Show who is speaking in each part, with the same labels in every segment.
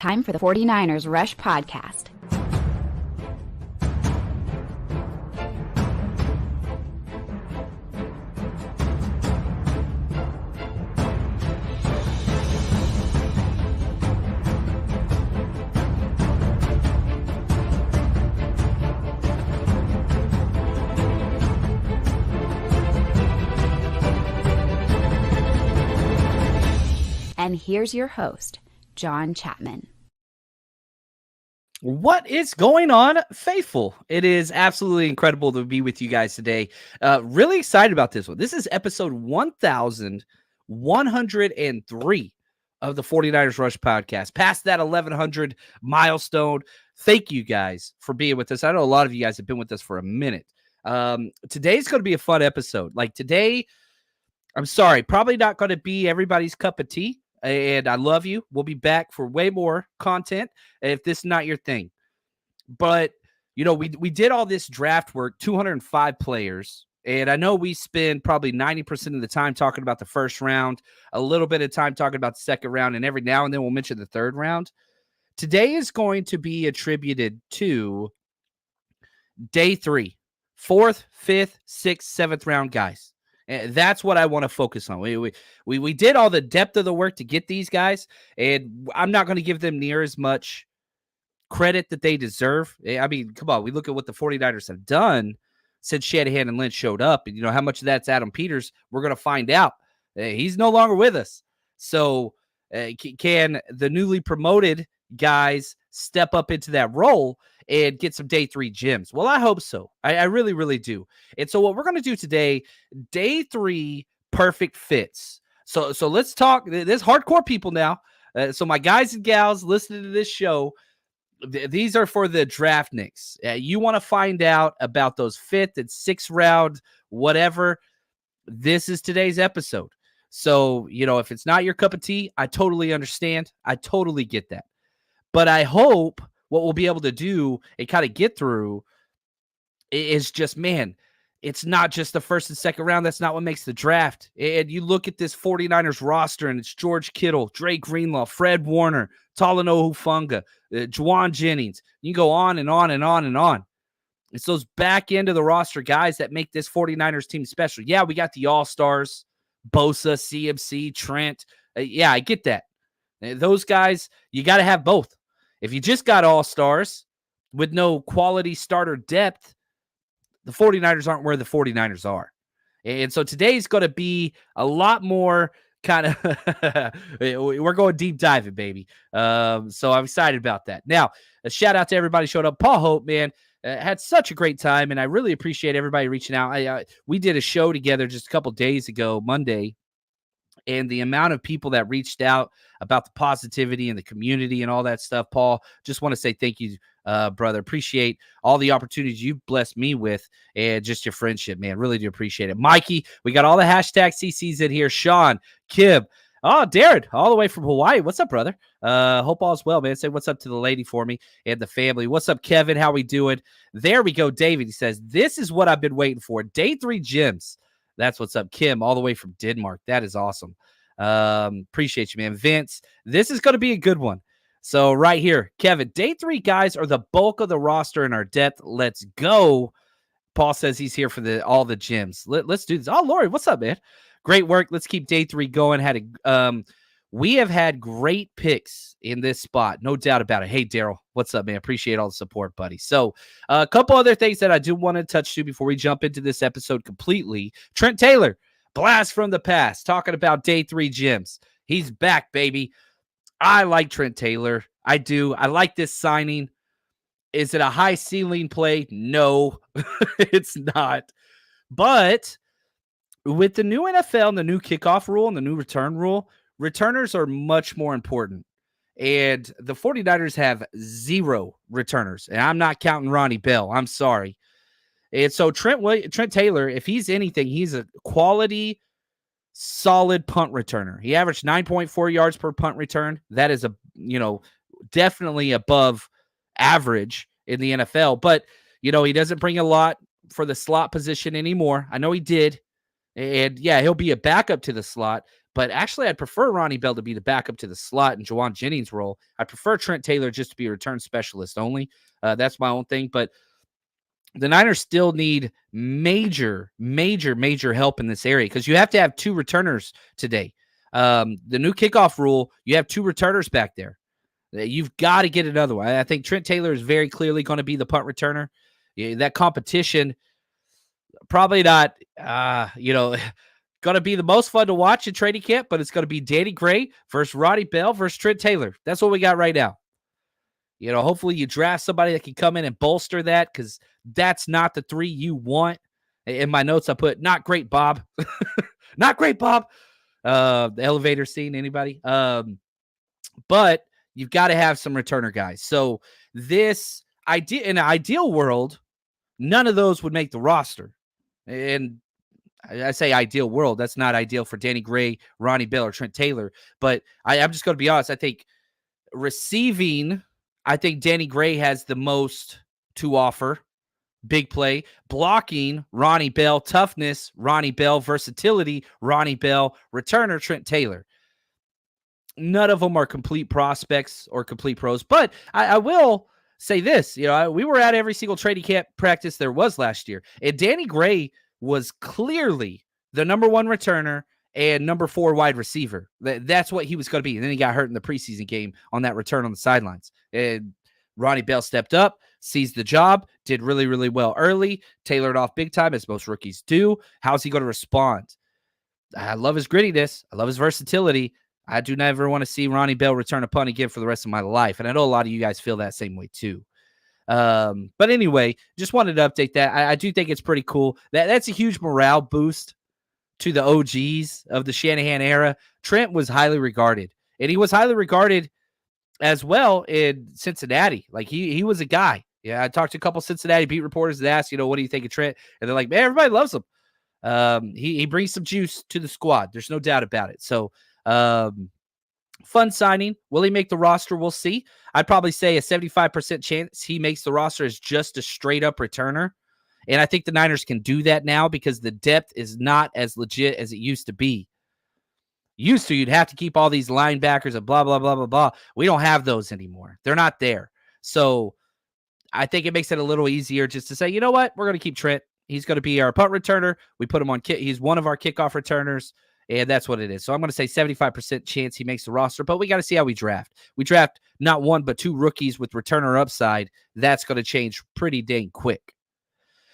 Speaker 1: Time for the 49ers Rush Podcast. And here's your host, John Chapman.
Speaker 2: What is going on, faithful? It is absolutely incredible to be with you guys today. Really excited about this one. This is episode 1103 of the 49ers Rush Podcast. Past that 1100 milestone. Thank you guys for being with us. I know a lot of you guys have been with us for a minute. Today's going to be a fun episode. Like today, I'm sorry, probably not going to be everybody's cup of tea. And I love you. We'll be back for way more content if this is not your thing. But, you know, we did all this draft work, 205 players. And I know we spend probably 90% of the time talking about the first round, a little bit of time talking about the second round, and every now and then we'll mention the third round. Today is going to be attributed to day 3, 4th, 5th, 6th, 7th round guys. And that's what I want to focus on. We did all the depth of the work to get these guys, and I'm not going to give them near as much credit that they deserve. I mean, come on, we look at what the 49ers have done since Shanahan and Lynch showed up, and you know how much of that's Adam Peters. We're going to find out. He's no longer with us. So can the newly promoted guys step up into that role and get some day 3 gems? Well, I hope so. I really, really do. And so what we're going to do today, day 3 perfect fits. So let's talk. There's hardcore people now. So my guys and gals listening to this show, these are for the draftniks. You want to find out about those 5th and 6th round, whatever. This is today's episode. So, you know, if it's not your cup of tea, I totally understand. I totally get that. But I hope what we'll be able to do and kind of get through is just, man, it's not just the first and second round. That's not what makes the draft. And you look at this 49ers roster, and it's George Kittle, Dre Greenlaw, Fred Warner, Talanoa Hufanga, Juwan Jennings. You can go on and on and on and on. It's those back end of the roster guys that make this 49ers team special. Yeah, we got the All-Stars, Bosa, CMC, Trent. Yeah, I get that. Those guys, you got to have both. If you just got all-stars with no quality starter depth, the 49ers aren't where the 49ers are. And so today's going to be a lot more kind of we're going deep diving, baby. So I'm excited about that. Now, a shout out to everybody who showed up. Paul Hope, man, had such a great time, and I really appreciate everybody reaching out. We did a show together just a couple days ago, Monday, and the amount of people that reached out about the positivity and the community and all that stuff, Paul, just want to say thank you, brother. Appreciate all the opportunities you've blessed me with and just your friendship, man. Really do appreciate it. Mikey, we got all the hashtag CCs in here. Sean, Kim, Darren, all the way from Hawaii. What's up, brother? Hope all's well, man. Say what's up to the lady for me and the family. What's up, Kevin? How we doing? There we go, David. He says, this is what I've been waiting for. Day 3 gems. That's what's up, Kim, all the way from Denmark. That is awesome. Appreciate you, man. Vince, this is going to be a good one. So right here, Kevin, day 3 guys are the bulk of the roster in our depth. Let's go. Paul says he's here for all the gyms. Let's do this. Oh, Lori, what's up, man? Great work. Let's keep day 3 going. We have had great picks in this spot. No doubt about it. Hey, Daryl, what's up, man? Appreciate all the support, buddy. So a couple other things that I do want to touch to before we jump into this episode completely. Trent Taylor, blast from the past, talking about day 3 gyms. He's back, baby. I like Trent Taylor. I do. I like this signing. Is it a high ceiling play? No, it's not. But with the new NFL and the new kickoff rule and the new return rule, returners are much more important. And the 49ers have 0 returners. And I'm not counting Ronnie Bell. I'm sorry. And so Trent Taylor, if he's anything, he's a quality, solid punt returner. He averaged 9.4 yards per punt return. That is definitely above average in the NFL. But, he doesn't bring a lot for the slot position anymore. I know he did. And yeah, he'll be a backup to the slot, But actually, I'd prefer Ronnie Bell to be the backup to the slot in Juwan Jennings' role. I prefer Trent Taylor just to be a return specialist only. That's my own thing. But the Niners still need major help in this area because you have to have 2 returners today. The new kickoff rule, you have 2 returners back there. You've got to get another one. I think Trent Taylor is very clearly going to be the punt returner. That competition, probably not, going to be the most fun to watch in training camp, but it's going to be Danny Gray versus Ronnie Bell versus Trent Taylor. That's what we got right now. Hopefully you draft somebody that can come in and bolster that because that's not the 3 you want. In my notes, I put, not great, Bob. Not great, Bob. The elevator scene, anybody? But you've got to have some returner guys. So this idea, in an ideal world, none of those would make the roster. And I say ideal world. That's not ideal for Danny Gray, Ronnie Bell, or Trent Taylor. But I'm just going to be honest. I think receiving, I think Danny Gray has the most to offer. Big play. Blocking, Ronnie Bell. Toughness, Ronnie Bell. Versatility, Ronnie Bell. Returner, Trent Taylor. None of them are complete prospects or complete pros. But I will say this. We were at every single training camp practice there was last year. And Danny Gray was clearly the number 1 returner and number 4 wide receiver. That's what he was going to be. And then he got hurt in the preseason game on that return on the sidelines. And Ronnie Bell stepped up, seized the job, did really, really well early, tailored off big time, as most rookies do. How's he going to respond? I love his grittiness. I love his versatility. I do never want to see Ronnie Bell return a punt again for the rest of my life. And I know a lot of you guys feel that same way too. But anyway, just wanted to update that. I do think it's pretty cool. That's a huge morale boost to the OGs of the Shanahan era. Trent was highly regarded, and he was highly regarded as well in Cincinnati. Like he was a guy. Yeah, I talked to a couple Cincinnati beat reporters that asked, what do you think of Trent? And they're like, man, everybody loves him. He brings some juice to the squad. There's no doubt about it. So, fun signing. Will he make the roster? We'll see. I'd probably say a 75% chance he makes the roster as just a straight up returner. And I think the Niners can do that now because the depth is not as legit as it used to be. You'd have to keep all these linebackers and blah, blah, blah, blah, blah. We don't have those anymore. They're not there. So I think it makes it a little easier just to say, you know what? We're going to keep Trent. He's going to be our punt returner. We put him on he's one of our kickoff returners. And that's what it is. So I'm going to say 75% chance he makes the roster, but we got to see how we draft. We draft not 1, but 2 rookies with returner upside. That's going to change pretty dang quick.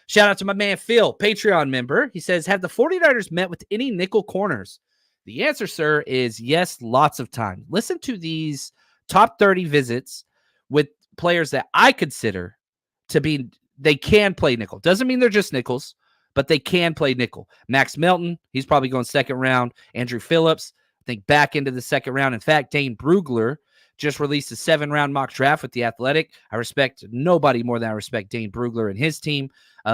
Speaker 2: Shout out to my man, Phil, Patreon member. He says, have the 49ers met with any nickel corners? The answer, sir, is yes, lots of time. Listen to these top 30 visits with players that I consider to be, they can play nickel. Doesn't mean they're just nickels, but they can play nickel. Max Melton, he's probably going 2nd round. Andrew Phillips, I think back into the 2nd round. In fact, Dane Brugler just released a 7-round mock draft with The Athletic. I respect nobody more than I respect Dane Brugler and his team. He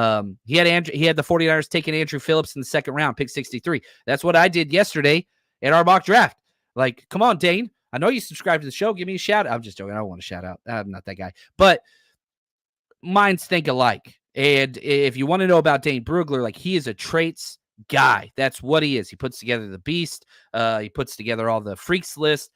Speaker 2: had the 49ers taking Andrew Phillips in the 2nd round, pick 63. That's what I did yesterday in our mock draft. Like, come on, Dane. I know you subscribe to the show. Give me a shout out. I'm just joking. I don't want to shout out. I'm not that guy. But minds think alike. And if you want to know about Dane Brugler, like, he is a traits guy. That's what he is. He puts together the beast. He puts together all the freaks list.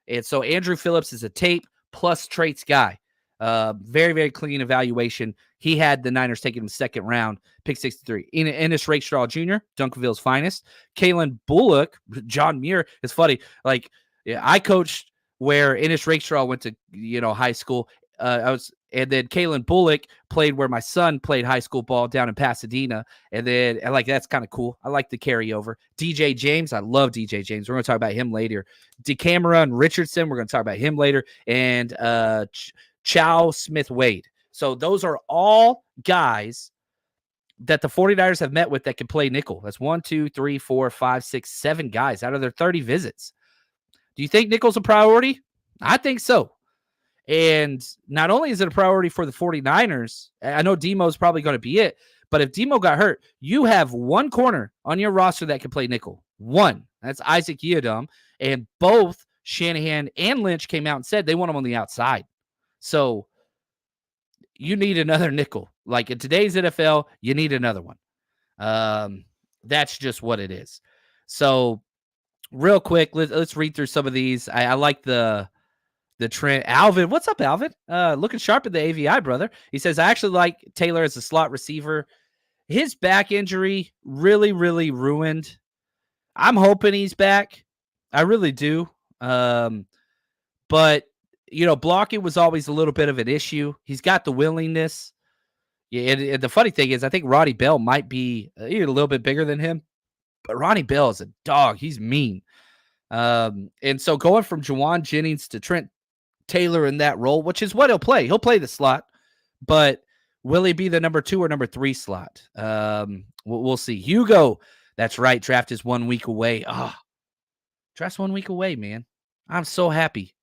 Speaker 2: And so Andrew Phillips is a tape plus traits guy. Very, very clean evaluation. He had the Niners taking him 2nd round, pick 63. Ennis Rakestraw Jr., Duncanville's finest. Kaylin Bullock, John Muir. It's funny. Like, I coached where Ennis Rakestraw went to, high school. And then Kaylin Bullock played where my son played high school ball down in Pasadena. And then, that's kind of cool. I like the carryover. DJ James, I love DJ James. We're going to talk about him later. DeCamera and Richardson, we're going to talk about him later. And Chow Smith-Wade. So those are all guys that the 49ers have met with that can play nickel. That's 1, 2, 3, 4, 5, 6, 7 guys out of their 30 visits. Do you think nickel's a priority? I think so. And not only is it a priority for the 49ers, I know Demo's probably going to be it, but if Demo got hurt, you have 1 corner on your roster that can play nickel. 1. That's Isaac Yiadom. And both Shanahan and Lynch came out and said they want him on the outside. So you need another nickel. Like, in today's NFL, you need another one. That's just what it is. So real quick, let's read through some of these. I like the Trent. Alvin, what's up, Alvin? Looking sharp in the AVI, brother. He says, I actually like Taylor as a slot receiver. His back injury really, really ruined. I'm hoping he's back. I really do. But, blocking was always a little bit of an issue. He's got the willingness. Yeah, and the funny thing is, I think Ronnie Bell might be a little bit bigger than him. But Ronnie Bell is a dog. He's mean. And so going from Juwan Jennings to Trent Taylor in that role, which is what he'll play. He'll play the slot. But will he be the number 2 or number 3 slot? We'll see. Hugo, that's right. Draft is 1 week away. Draft's 1 week away, man. I'm so happy.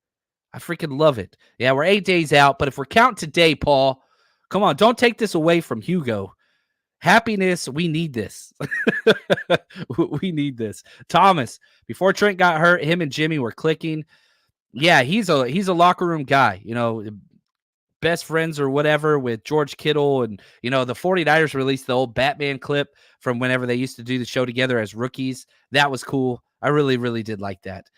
Speaker 2: I freaking love it. Yeah, we're 8 days out, but if we're counting today, Paul, come on, don't take this away from Hugo. Happiness, we need this. We need this. Thomas, before Trent got hurt, him and Jimmy were clicking. Yeah, he's a locker room guy, best friends or whatever with George Kittle. And, the 49ers released the old Batman clip from whenever they used to do the show together as rookies. That was cool. I really, really did like that.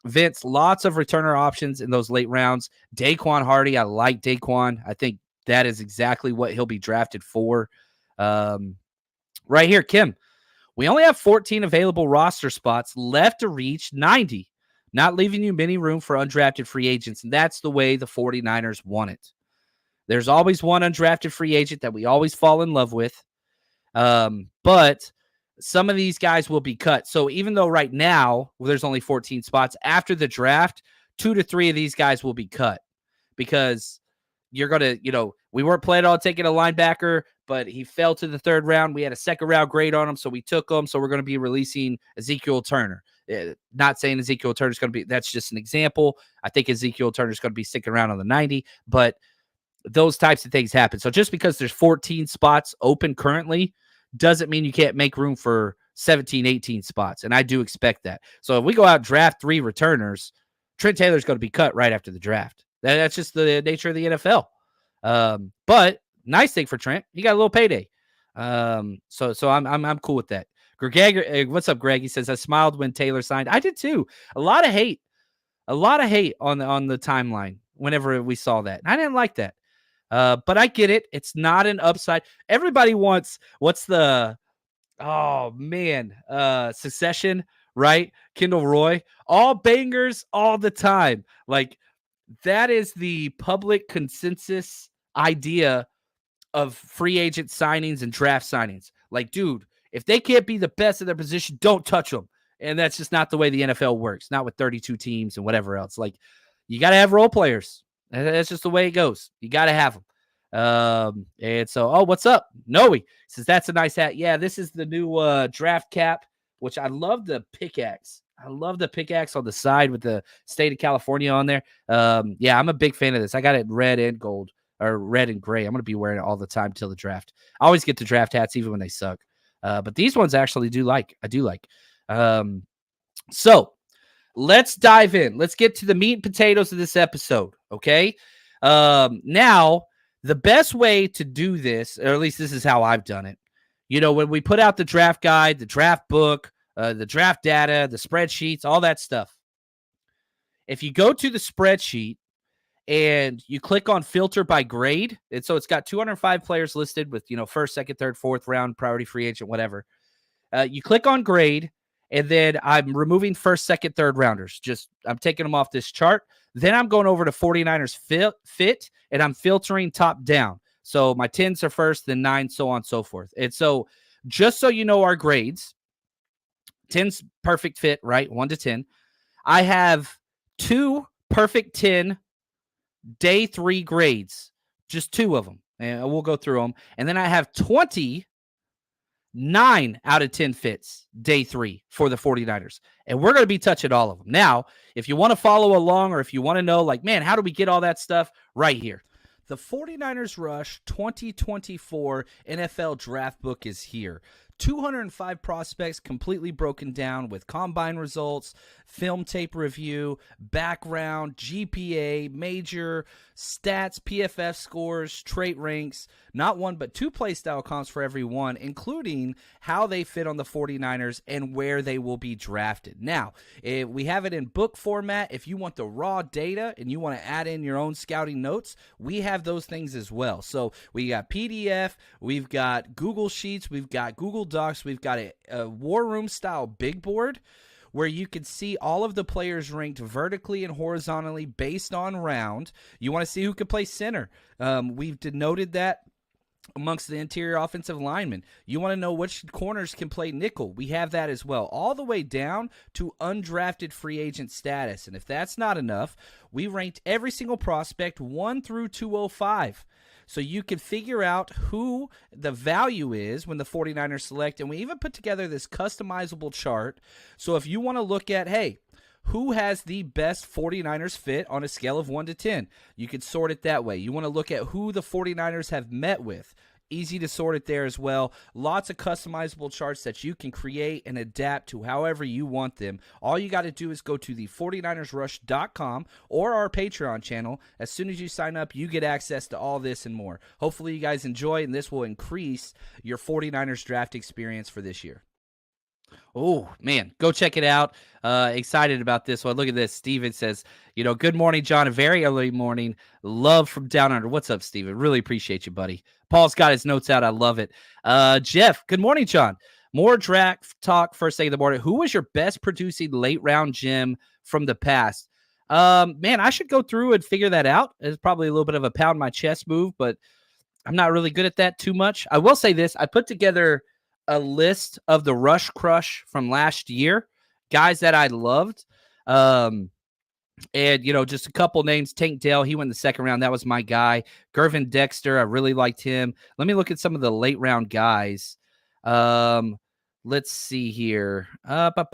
Speaker 2: Vince, lots of returner options in those late rounds. Daquan Hardy, I like Daquan. I think that is exactly what he'll be drafted for. Right here, Kim, we only have 14 available roster spots left to reach 90, not leaving you many room for undrafted free agents. And that's the way the 49ers want it. There's always one undrafted free agent that we always fall in love with. But some of these guys will be cut. So even though right now there's only 14 spots, after the draft, 2 to 3 of these guys will be cut because you're going to, we weren't planning on taking a linebacker, but he fell to the 3rd round. We had a 2nd round grade on him, so we took him. So we're going to be releasing Ezekiel Turner. Not saying Ezekiel Turner is going to be, that's just an example. I think Ezekiel Turner is going to be sticking around on the 90, but those types of things happen. So just because there's 14 spots open currently doesn't mean you can't make room for 17, 18 spots. And I do expect that. So if we go out and draft 3 returners, Trent Taylor's going to be cut right after the draft. That's just the nature of the NFL. But nice thing for Trent. He got a little payday. So I'm cool with that. Greg, what's up, Greg? He says, I smiled when Taylor signed. I did too. A lot of hate on the timeline whenever we saw that. I didn't like that. But I get it. It's not an upside. Everybody wants, Succession, right? Kendall Roy, all bangers all the time. Like, that is the public consensus idea of free agent signings and draft signings. Like, dude, if they can't be the best in their position, don't touch them. And that's just not the way the NFL works. Not with 32 teams and whatever else. Like, you got to have role players. That's just the way it goes. You got to have them. And so, what's up? Noe says, that's a nice hat. Yeah, this is the new draft cap, which I love the pickaxe. I love the pickaxe on the side with the state of California on there. Yeah, I'm a big fan of this. I got it in red and gold, or red and gray. I'm going to be wearing it all the time till the draft. I always get the draft hats even when they suck. But these ones I actually do like. So let's dive in. Let's get to the meat and potatoes of this episode, okay? Now, the best way to do this, or at least this is how I've done it, when we put out the draft guide, the draft book, the draft data, the spreadsheets, all that stuff. If you go to the spreadsheet and you click on filter by grade, and so it's got 205 players listed with, 1st, 2nd, 3rd, 4th round, priority free agent, whatever. You click on grade, and then I'm removing 1st, 2nd, 3rd rounders. I'm taking them off this chart. Then I'm going over to 49ers fit, and I'm filtering top down. So my 10s are 1st, then 9, so on and so forth. And so just so you know our grades, 10's perfect fit, right? 1 to 10. I have 2 perfect 10 day 3 grades, just 2 of them. And we'll go through them. And then I have 29 out of 10 fits day 3 for the 49ers. And we're going to be touching all of them. Now, if you want to follow along, or if you want to know, like, man, how do we get all that stuff? Right here. The 49ers Rush 2024 NFL Draft Book is here. 205 prospects completely broken down with combine results, film tape review, background, GPA, major, stats, PFF scores, trait ranks, not one but two play style comps for every one, including how they fit on the 49ers and where they will be drafted. Now, we have it in book format. If you want the raw data and you want to add in your own scouting notes, we have those things as well. So we got PDF, we've got Google Sheets, we've got Google Docs, we've got a War Room style big board where you can see all of the players ranked vertically and horizontally based on round. You want to see who can play center. We've denoted that amongst the interior offensive linemen. You want to know which corners can play nickel. We have that as well, all the way down to undrafted free agent status. And if that's not enough, we ranked every single prospect 1 through 205. So you can figure out who the value is when the 49ers select. And we even put together this customizable chart. So if you want to look at, hey, who has the best 49ers fit on a scale of 1 to 10? You can sort it that way. You want to look at who the 49ers have met with. Easy to sort it there as well. Lots of customizable charts that you can create and adapt to however you want them. All you got to do is go to the 49ersrush.com or our Patreon channel. As soon as you sign up, you get access to all this and more. Hopefully you guys enjoy, and this will increase your 49ers draft experience for this year. Oh, man, go check it out. Excited about this one. Look at this. Steven says, good morning, John. A very early morning. Love from down under. What's up, Steven? Really appreciate you, buddy. Paul's got his notes out. I love it. Jeff, good morning, John. More draft talk first thing in the morning. Who was your best producing late round gem from the past? Man, I should go through and figure that out. It's probably a little bit of a pound my chest move, but I'm not really good at that too much. I will say this. I put together a list of the Rush Crush from last year, guys that I loved. And, just a couple names. Tank Dell, he went in the second round. That was my guy. Gervin Dexter, I really liked him. Let me look at some of the late round guys. Let's see here. Yaya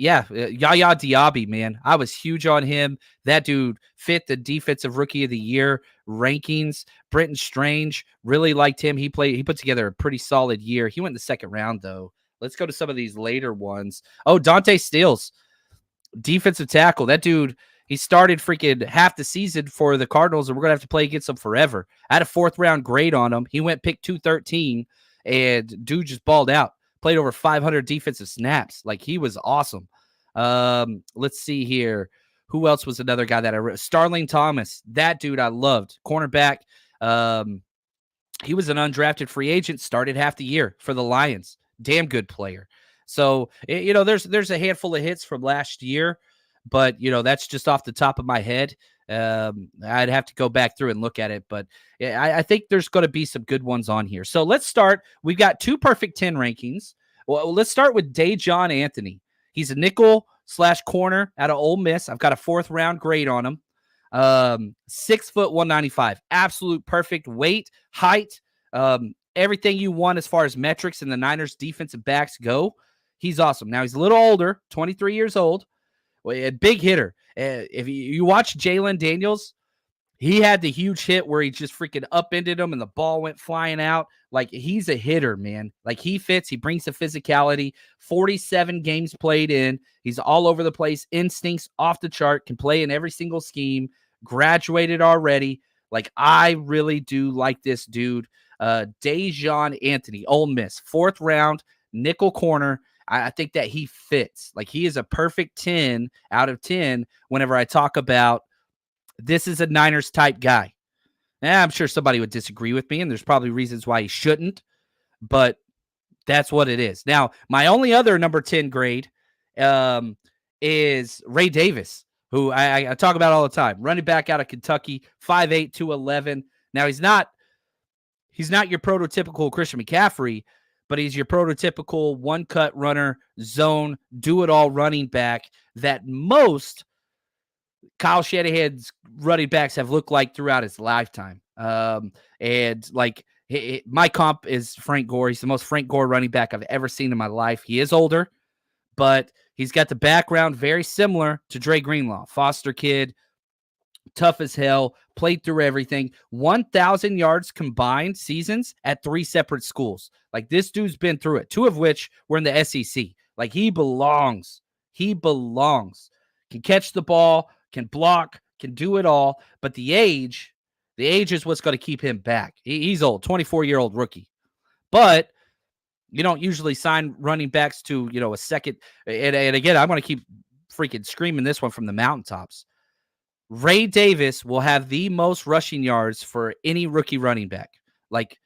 Speaker 2: Diaby, man. I was huge on him. That dude fit the defensive rookie of the year rankings. Brenton Strange, really liked him. He put together a pretty solid year. He went in the second round, though. Let's go to some of these later ones. Oh, Dante Stills, defensive tackle. That dude, he started freaking half the season for the Cardinals, and we're going to have to play against him forever. I had a 4th round grade on him. He went pick 213, and dude just balled out. Played over 500 defensive snaps. Like, he was awesome. Let's see here. Who else was another guy that I wrote? Starling Thomas. That dude I loved. Cornerback. He was an undrafted free agent, started half the year for the Lions. Damn good player. So, there's a handful of hits from last year, but, that's just off the top of my head. I'd have to go back through and look at it, but I think there's going to be some good ones on here. So let's start. We've got 2 perfect 10 rankings. Well, let's start with Dejon Anthony. He's a nickel/corner out of Ole Miss. I've got a 4th round grade on him. 6 foot 195, absolute perfect weight, height, everything you want as far as metrics and the Niners defensive backs go. He's awesome. Now he's a little older, 23 years old. A big hitter. If you watch Jalen Daniels, he had the huge hit where he just freaking upended him and the ball went flying out. Like, he's a hitter, man. Like, he fits. He brings the physicality. 47 games played in. He's all over the place. Instincts off the chart. Can play in every single scheme. Graduated already. Like, I really do like this dude. Dejon Anthony, Ole Miss, 4th round, nickel corner. I think that he fits. Like, he is a perfect 10 out of 10 whenever I talk about this is a Niners type guy. I'm sure somebody would disagree with me, and there's probably reasons why he shouldn't, but that's what it is. Now, my only other number 10 grade is Ray Davis, who I talk about all the time. Running back out of Kentucky, 5'8", 211. Now, he's not your prototypical Christian McCaffrey, but he's your prototypical one-cut runner, zone, do-it-all running back that most Kyle Shanahan's running backs have looked like throughout his lifetime. And like my comp is Frank Gore. He's the most Frank Gore running back I've ever seen in my life. He is older, but he's got the background very similar to Dre Greenlaw. Foster kid, tough as hell, played through everything. 1,000 yards combined seasons at 3 separate schools. Like, this dude's been through it, 2 of which were in the SEC. Like, he belongs. He belongs. Can catch the ball, can block, can do it all. But the age is what's going to keep him back. He's old, 24-year-old rookie. But you don't usually sign running backs to, a second. And again, I'm going to keep freaking screaming this one from the mountaintops. Ray Davis will have the most rushing yards for any rookie running back. Like,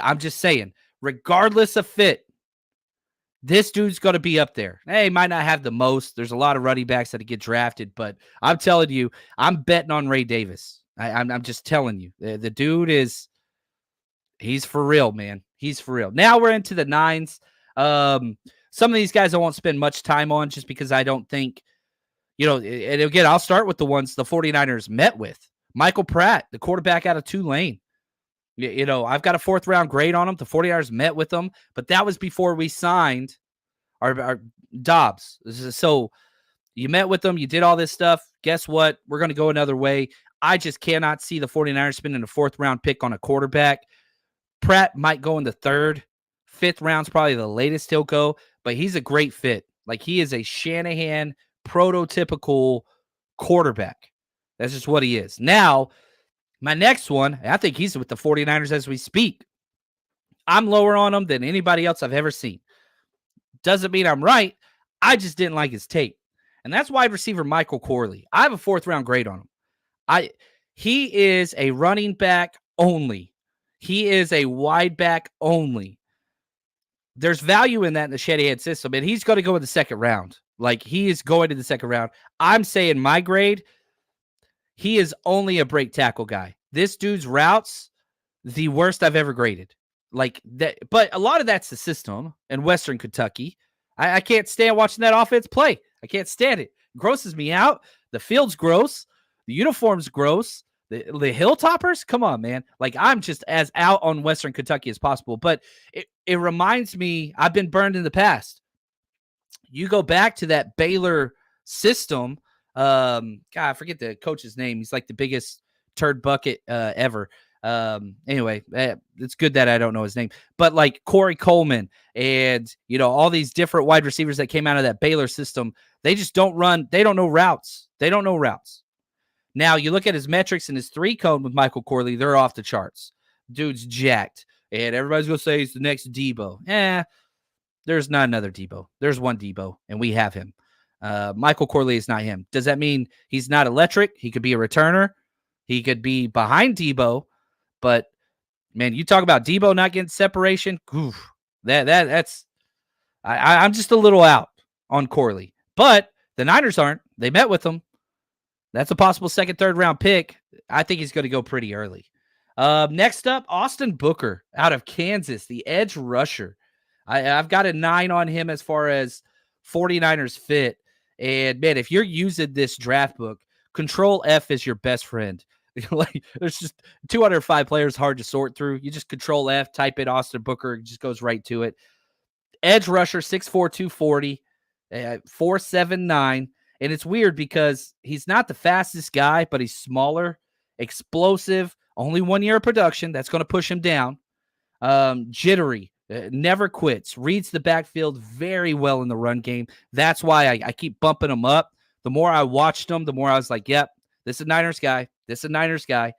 Speaker 2: I'm just saying, regardless of fit, this dude's going to be up there. Hey, he might not have the most. There's a lot of running backs that get drafted, but I'm telling you, I'm betting on Ray Davis. I'm just telling you, the dude he's for real, man. He's for real. Now we're into the 9s. Some of these guys I won't spend much time on just because I don't think, and again, I'll start with the ones the 49ers met with. Michael Pratt, the quarterback out of Tulane. I've got a 4th-round grade on him. The 49ers met with him, but that was before we signed our Dobbs. So you met with them. You did all this stuff. Guess what? We're going to go another way. I just cannot see the 49ers spending a 4th-round pick on a quarterback. Pratt might go in the 3rd. 5th round's probably the latest he'll go, but he's a great fit. Like, he is a Shanahan prototypical quarterback. That's just what he is. Now, my next one, I think he's with the 49ers as we speak. I'm lower on him than anybody else I've ever seen. Doesn't mean I'm right. I just didn't like his tape. And that's wide receiver Michael Corley. I have a 4th-round grade on him. He is a running back only. He is a wide back only. There's value in that in the Shanahan system, and he's going to go in the 2nd round. Like, he is going to the 2nd round. I'm saying my grade, he is only a break tackle guy. This dude's routes, the worst I've ever graded. Like that, but a lot of that's the system in Western Kentucky. I can't stand watching that offense play. I can't stand it. It grosses me out. The field's gross. The uniform's gross. The Hilltoppers, come on, man. Like, I'm just as out on Western Kentucky as possible. But it reminds me, I've been burned in the past. You go back to that Baylor system. God, I forget the coach's name. He's like the biggest turd bucket ever. Anyway, it's good that I don't know his name. But like Corey Coleman and, all these different wide receivers that came out of that Baylor system, they just don't run. They don't know routes. Now, you look at his metrics and his 3-cone with Michael Corley, they're off the charts. Dude's jacked. And everybody's going to say he's the next Debo. There's not another Debo. There's one Debo, and we have him. Michael Corley is not him. Does that mean he's not electric? He could be a returner. He could be behind Debo. But, man, you talk about Debo not getting separation. Oof, that's I'm just a little out on Corley. But the Niners aren't. They met with him. That's a possible 2nd, 3rd round pick. I think he's going to go pretty early. Next up, Austin Booker out of Kansas, the edge rusher. I've got a 9 on him as far as 49ers fit. And, man, if you're using this draft book, Control F is your best friend. Like, there's just 205 players hard to sort through. You just Control F, type in Austin Booker, it just goes right to it. Edge rusher, 6'4", 240, 4'7", and it's weird because he's not the fastest guy, but he's smaller, explosive, only 1 year of production. That's going to push him down. Jittery, never quits, reads the backfield very well in the run game. That's why I keep bumping him up. The more I watched him, the more I was like, yep, this is a Niners guy.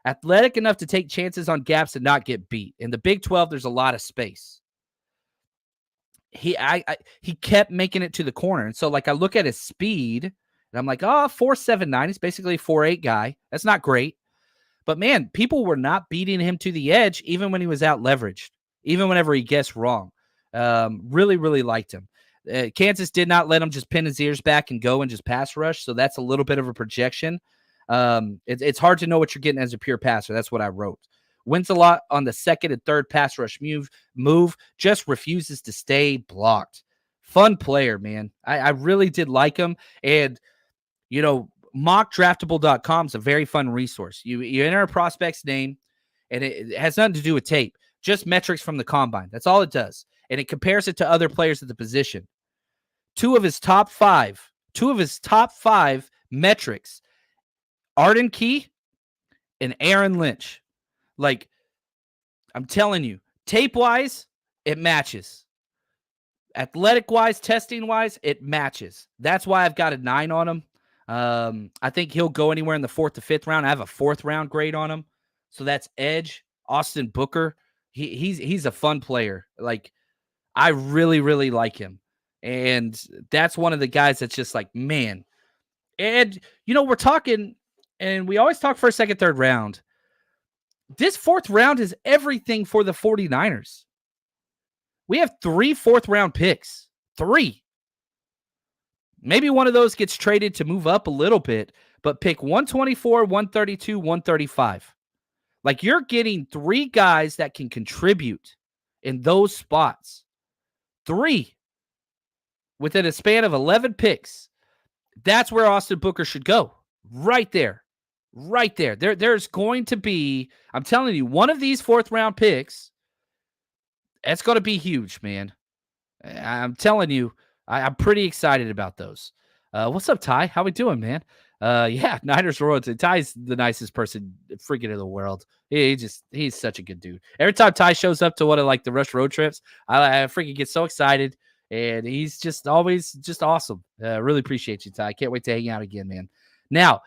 Speaker 2: Athletic enough to take chances on gaps and not get beat. In the Big 12, there's a lot of space. He kept making it to the corner. And so, like, I look at his speed, and I'm like, 4.79. He's basically a 4.8 guy. That's not great. But, man, people were not beating him to the edge even when he was out leveraged, even whenever he guessed wrong. Really, really liked him. Kansas did not let him just pin his ears back and go and just pass rush, so that's a little bit of a projection. It's hard to know what you're getting as a pure passer. That's what I wrote. Wins a lot on the 2nd and 3rd pass rush move, just refuses to stay blocked. Fun player, man. I really did like him. And, mockdraftable.com is a very fun resource. You enter a prospect's name, and it has nothing to do with tape, just metrics from the combine. That's all it does. And it compares it to other players at the position. Two of his top five metrics, Arden Key and Aaron Lynch. Like, I'm telling you, tape-wise, it matches. Athletic-wise, testing-wise, it matches. That's why I've got a 9 on him. I think he'll go anywhere in the 4th to 5th round. I have a 4th round grade on him. So that's edge. Austin Booker. He's a fun player. Like, I really, really like him. And that's one of the guys that's just like, man. And, we're talking, and we always talk first, second, third round. This 4th round is everything for the 49ers. We have 3 4th round picks. 3. Maybe one of those gets traded to move up a little bit, but pick 124, 132, 135. Like, you're getting 3 guys that can contribute in those spots. 3 within a span of 11 picks. That's where Austin Booker should go. Right there. Right there. There's going to be, I'm telling you, one of these 4th round picks, it's going to be huge, man. I'm telling you, I'm pretty excited about those. What's up, Ty? How we doing, man? Yeah, Niners royalty. Ty's the nicest person freaking in the world. He's such a good dude. Every time Ty shows up to one of like the Rush road trips, I freaking get so excited, and he's just always just awesome. Really appreciate you, Ty. Can't wait to hang out again, man. Now,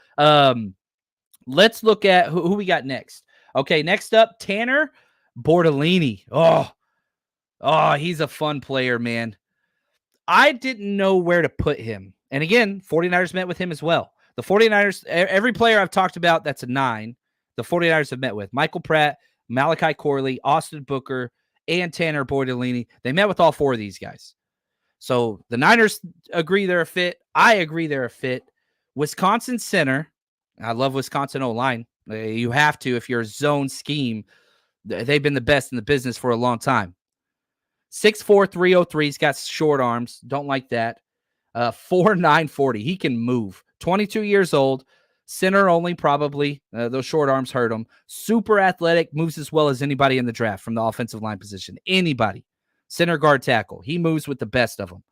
Speaker 2: let's look at who we got next. Okay, next up, Tanner Bortolini. Oh, he's a fun player, man. I didn't know where to put him. And again, 49ers met with him as well. The 49ers, every player I've talked about that's a 9, the 49ers have met with. Michael Pratt, Malachi Corley, Austin Booker, and Tanner Bortolini. They met with all 4 of these guys. So the Niners agree they're a fit. I agree they're a fit. Wisconsin center. I love Wisconsin O-line. You have to if you're a zone scheme. They've been the best in the business for a long time. 6'4", 303. He's got short arms. Don't like that. 4'9", 40. He can move. 22 years old. Center only, probably. Those short arms hurt him. Super athletic. Moves as well as anybody in the draft from the offensive line position. Anybody. Center, guard, tackle. He moves with the best of them.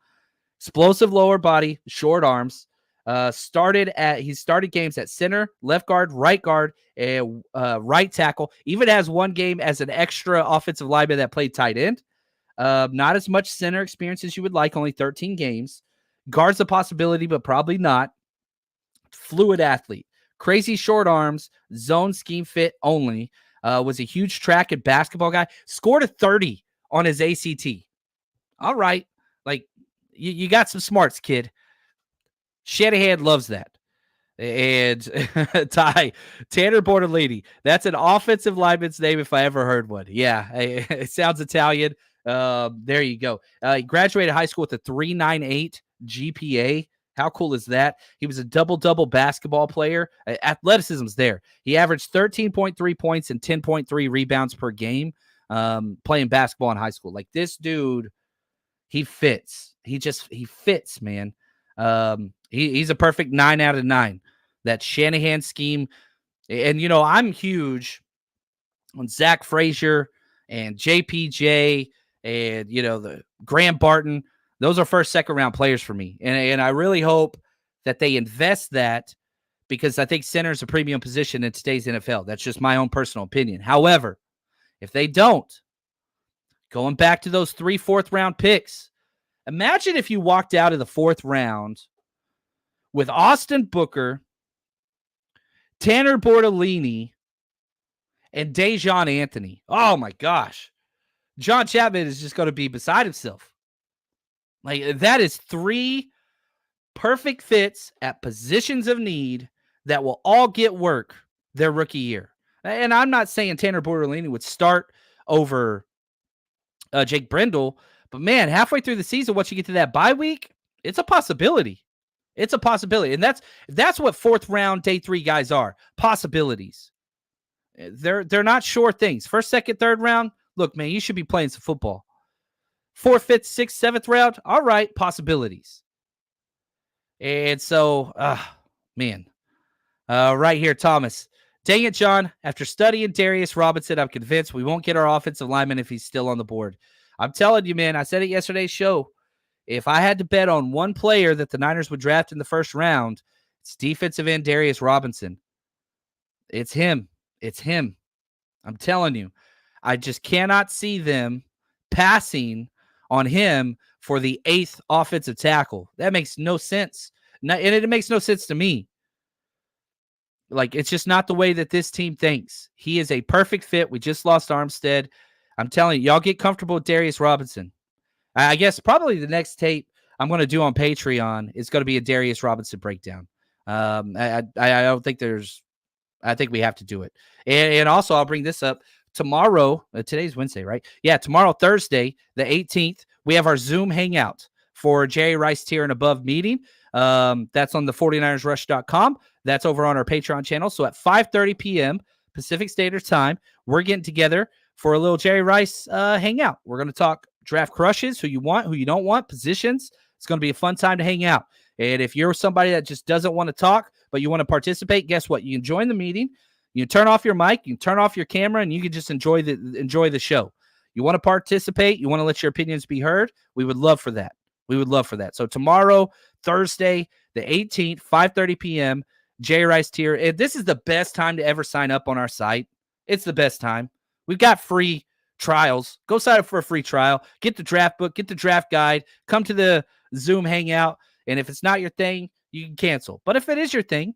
Speaker 2: Explosive lower body. Short arms. He started games at center, left guard, and right tackle. Even has one game as an extra offensive lineman that played tight end. Not as much center experience as you would like, only 13 games. Guard's a possibility, but probably not. Fluid athlete. Crazy short arms, zone scheme fit only. Was a huge track and basketball guy. Scored a 30 on his ACT. All right. Like, you got some smarts, kid. Shanahan loves that. And Tanner Bortolini. That's an offensive lineman's name if I ever heard one. Yeah, it sounds Italian. There you go. He graduated high school with a 3.98 GPA. How cool is that? He was a double-double basketball player. Athleticism's there. He averaged 13.3 points and 10.3 rebounds per game playing basketball in high school. Like, this dude, he fits. He fits, man. He's a perfect 9 out of 9. That Shanahan scheme. And, I'm huge on Zach Frazier and JPJ and, the Graham Barton. Those are first, second round players for me. And I really hope that they invest that, because I think center is a premium position in today's NFL. That's just my own personal opinion. However, if they don't, going back to those 3 4th round picks, imagine if you walked out of the 4th round with Austin Booker, Tanner Bortolini, and Dejon Anthony. Oh, my gosh. John Chapman is just going to be beside himself. Like, that is 3 perfect fits at positions of need that will all get work their rookie year. And I'm not saying Tanner Bortolini would start over Jake Brendel, but, man, halfway through the season, once you get to that bye week, it's a possibility. It's a possibility. And that's what 4th round, day 3 guys are. Possibilities. They're not sure things. 1st, 2nd, 3rd round, look, man, you should be playing some football. 4th, 5th, 6th, 7th round, all right, possibilities. And so, man. Right here, Thomas. Dang it, John. After studying Darius Robinson, I'm convinced we won't get our offensive lineman if he's still on the board. I'm telling you, man, I said it yesterday's show. If I had to bet on one player that the Niners would draft in the 1st round, it's defensive end Darius Robinson. It's him. It's him. I'm telling you. I just cannot see them passing on him for the 8th offensive tackle. That makes no sense. And it makes no sense to me. Like, it's just not the way that this team thinks. He is a perfect fit. We just lost Armstead. I'm telling you, y'all get comfortable with Darius Robinson. I guess probably the next tape I'm going to do on Patreon is going to be a Darius Robinson breakdown. I don't think I think we have to do it. And also, I'll bring this up tomorrow. Today's Wednesday, right? Yeah, tomorrow, Thursday, the 18th, we have our Zoom Hangout for Jerry Rice tier and above meeting. That's on the 49ersrush.com. That's over on our Patreon channel. So at 5:30 p.m. Pacific Standard Time, we're getting together for a little Jerry Rice hangout. We're going to talk draft crushes, who you want, who you don't want, positions. It's going to be a fun time to hang out. And if you're somebody that just doesn't want to talk, but you want to participate, guess what? You can join the meeting. You can turn off your mic, you can turn off your camera, and you can just enjoy the show. You want to participate, you want to let your opinions be heard, we would love for that. We would love for that. So tomorrow, Thursday, the 18th, 5:30 p.m., Jerry Rice tier. And this is the best time to ever sign up on our site. It's the best time. We've got free trials. Go sign up for a free trial. Get the draft book. Get the draft guide. Come to the Zoom hangout. And if it's not your thing, you can cancel. But if it is your thing,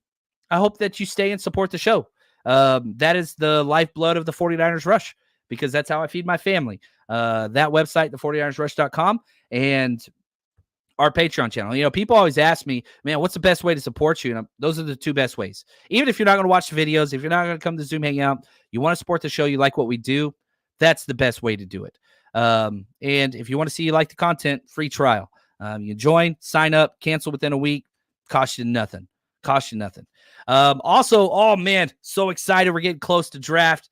Speaker 2: I hope that you stay and support the show. That is the lifeblood of the 49ers Rush, because that's how I feed my family. That website, the49ersrush.com, and our Patreon channel. You know, people always ask me, man, what's the best way to support you? And those are the two best ways. Even if you're not going to watch the videos, if you're not going to come to Zoom Hangout, you want to support the show, you like what we do, that's the best way to do it. And if you want to see you like the content, free trial. You join, sign up, cancel within a week, cost you nothing. Also, oh man, so excited. We're getting close to draft.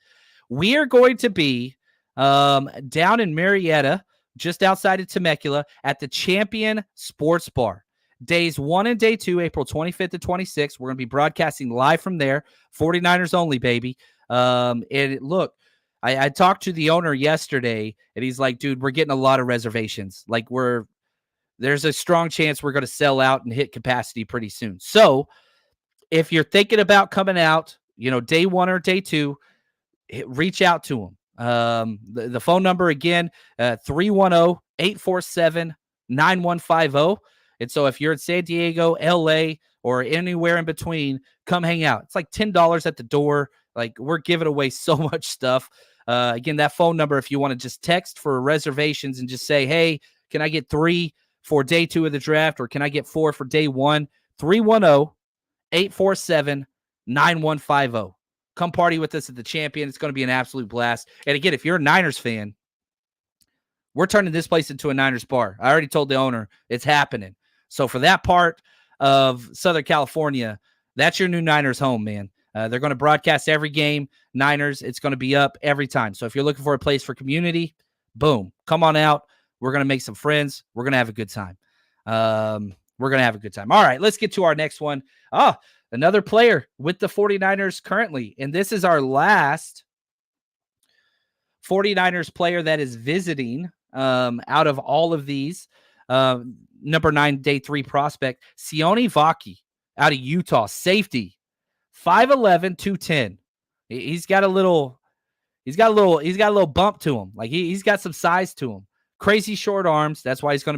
Speaker 2: We are going to be down in Marietta, just outside of Temecula, at the Champion Sports Bar. Days 1 and day 2, April 25th to 26th. We're going to be broadcasting live from there. 49ers only, baby. And look, I talked to the owner yesterday, and he's like, dude, we're getting a lot of reservations. Like, there's a strong chance we're going to sell out and hit capacity pretty soon. So if you're thinking about coming out, you know, day 1 or day 2, reach out to them. The phone number again, 310-847-9150. And so if you're in San Diego, LA, or anywhere in between, come hang out. It's like $10 at the door. Like, we're giving away so much stuff. Again, that phone number, if you want to just text for reservations and just say, hey, can I get 3 for day 2 of the draft, or can I get 4 for day 1? 310-847-9150. Come party with us at the Champion. It's going to be an absolute blast. And again, if you're a Niners fan, we're turning this place into a Niners bar. I already told the owner it's happening. So for that part of Southern California, that's your new Niners home, man. They're going to broadcast every game. Niners, it's going to be up every time. So if you're looking for a place for community, boom, come on out. We're going to make some friends. We're going to have a good time. All right, let's get to our next one. Another player with the 49ers currently. And this is our last 49ers player that is visiting out of all of these. Number 9, day 3 prospect, Sonone Vaki out of Utah, safety, 5'11", 210. He's got a little bump to him. Like he's got some size to him. Crazy short arms. That's why he's got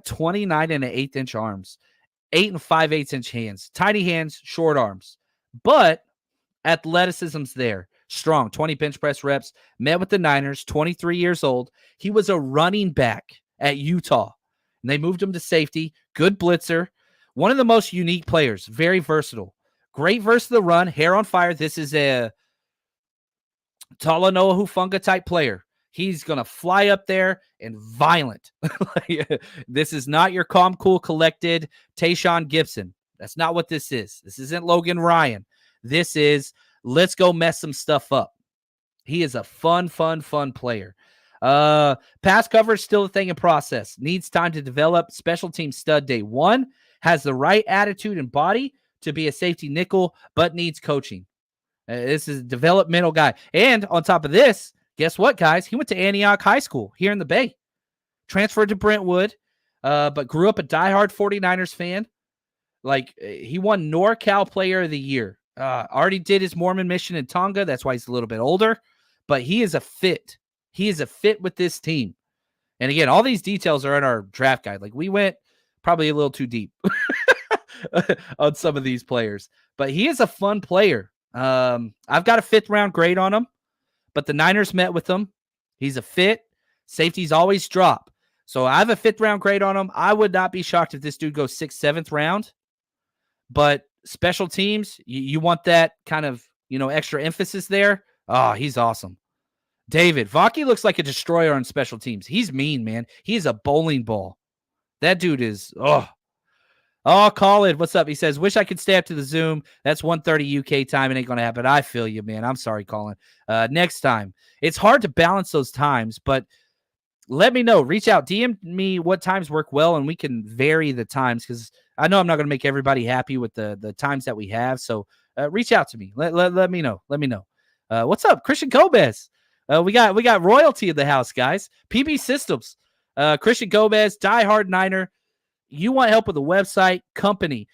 Speaker 2: 29 and an 1/8 inch arms, 8 and 5/8 inch hands, tiny hands, short arms, but athleticism's there. Strong, 20 bench press reps, met with the Niners, 23 years old. He was a running back at Utah, and they moved him to safety. Good blitzer. One of the most unique players, very versatile. Great versus the run, hair on fire. This is a Talanoa Hufanga type player. He's going to fly up there and violent. This is not your calm, cool, collected Tayshaun Gibson. That's not what this is. This isn't Logan Ryan. This is, let's go mess some stuff up. He is a fun player. Pass coverage still a thing in process. Needs time to develop. Special team stud day 1. Has the right attitude and body to be a safety nickel, but needs coaching. This is a developmental guy. And on top of this, guess what, guys? He went to Antioch High School here in the Bay. Transferred to Brentwood, but grew up a diehard 49ers fan. Like, he won NorCal Player of the Year Already did his Mormon mission in Tonga. That's why he's a little bit older. But he is a fit. He is a fit with this team. And again, all these details are in our draft guide. Like we went probably a little too deep on some of these players. But he is a fun player. I've got a 5th round grade on him. But the Niners met with him. He's a fit. Safeties always drop. So I have a 5th round grade on him. I would not be shocked if this dude goes 6th, 7th round. But special teams, you want that kind of, extra emphasis there. Oh, he's awesome. David, Vaki looks like a destroyer on special teams. He's mean, man. He's a bowling ball. That dude is, Colin, what's up? He says, wish I could stay up to the Zoom. That's 1:30 UK time. It ain't going to happen. I feel you, man. I'm sorry, Colin. Next time. It's hard to balance those times, but let me know. Reach out. DM me what times work well, and we can vary the times because I know I'm not going to make everybody happy with the times that we have. So reach out to me. Let me know. Let me know. What's up, Christian Gomez? We got royalty in the house, guys. PB Systems. Christian Gomez, diehard Niner. You want help with the website, company.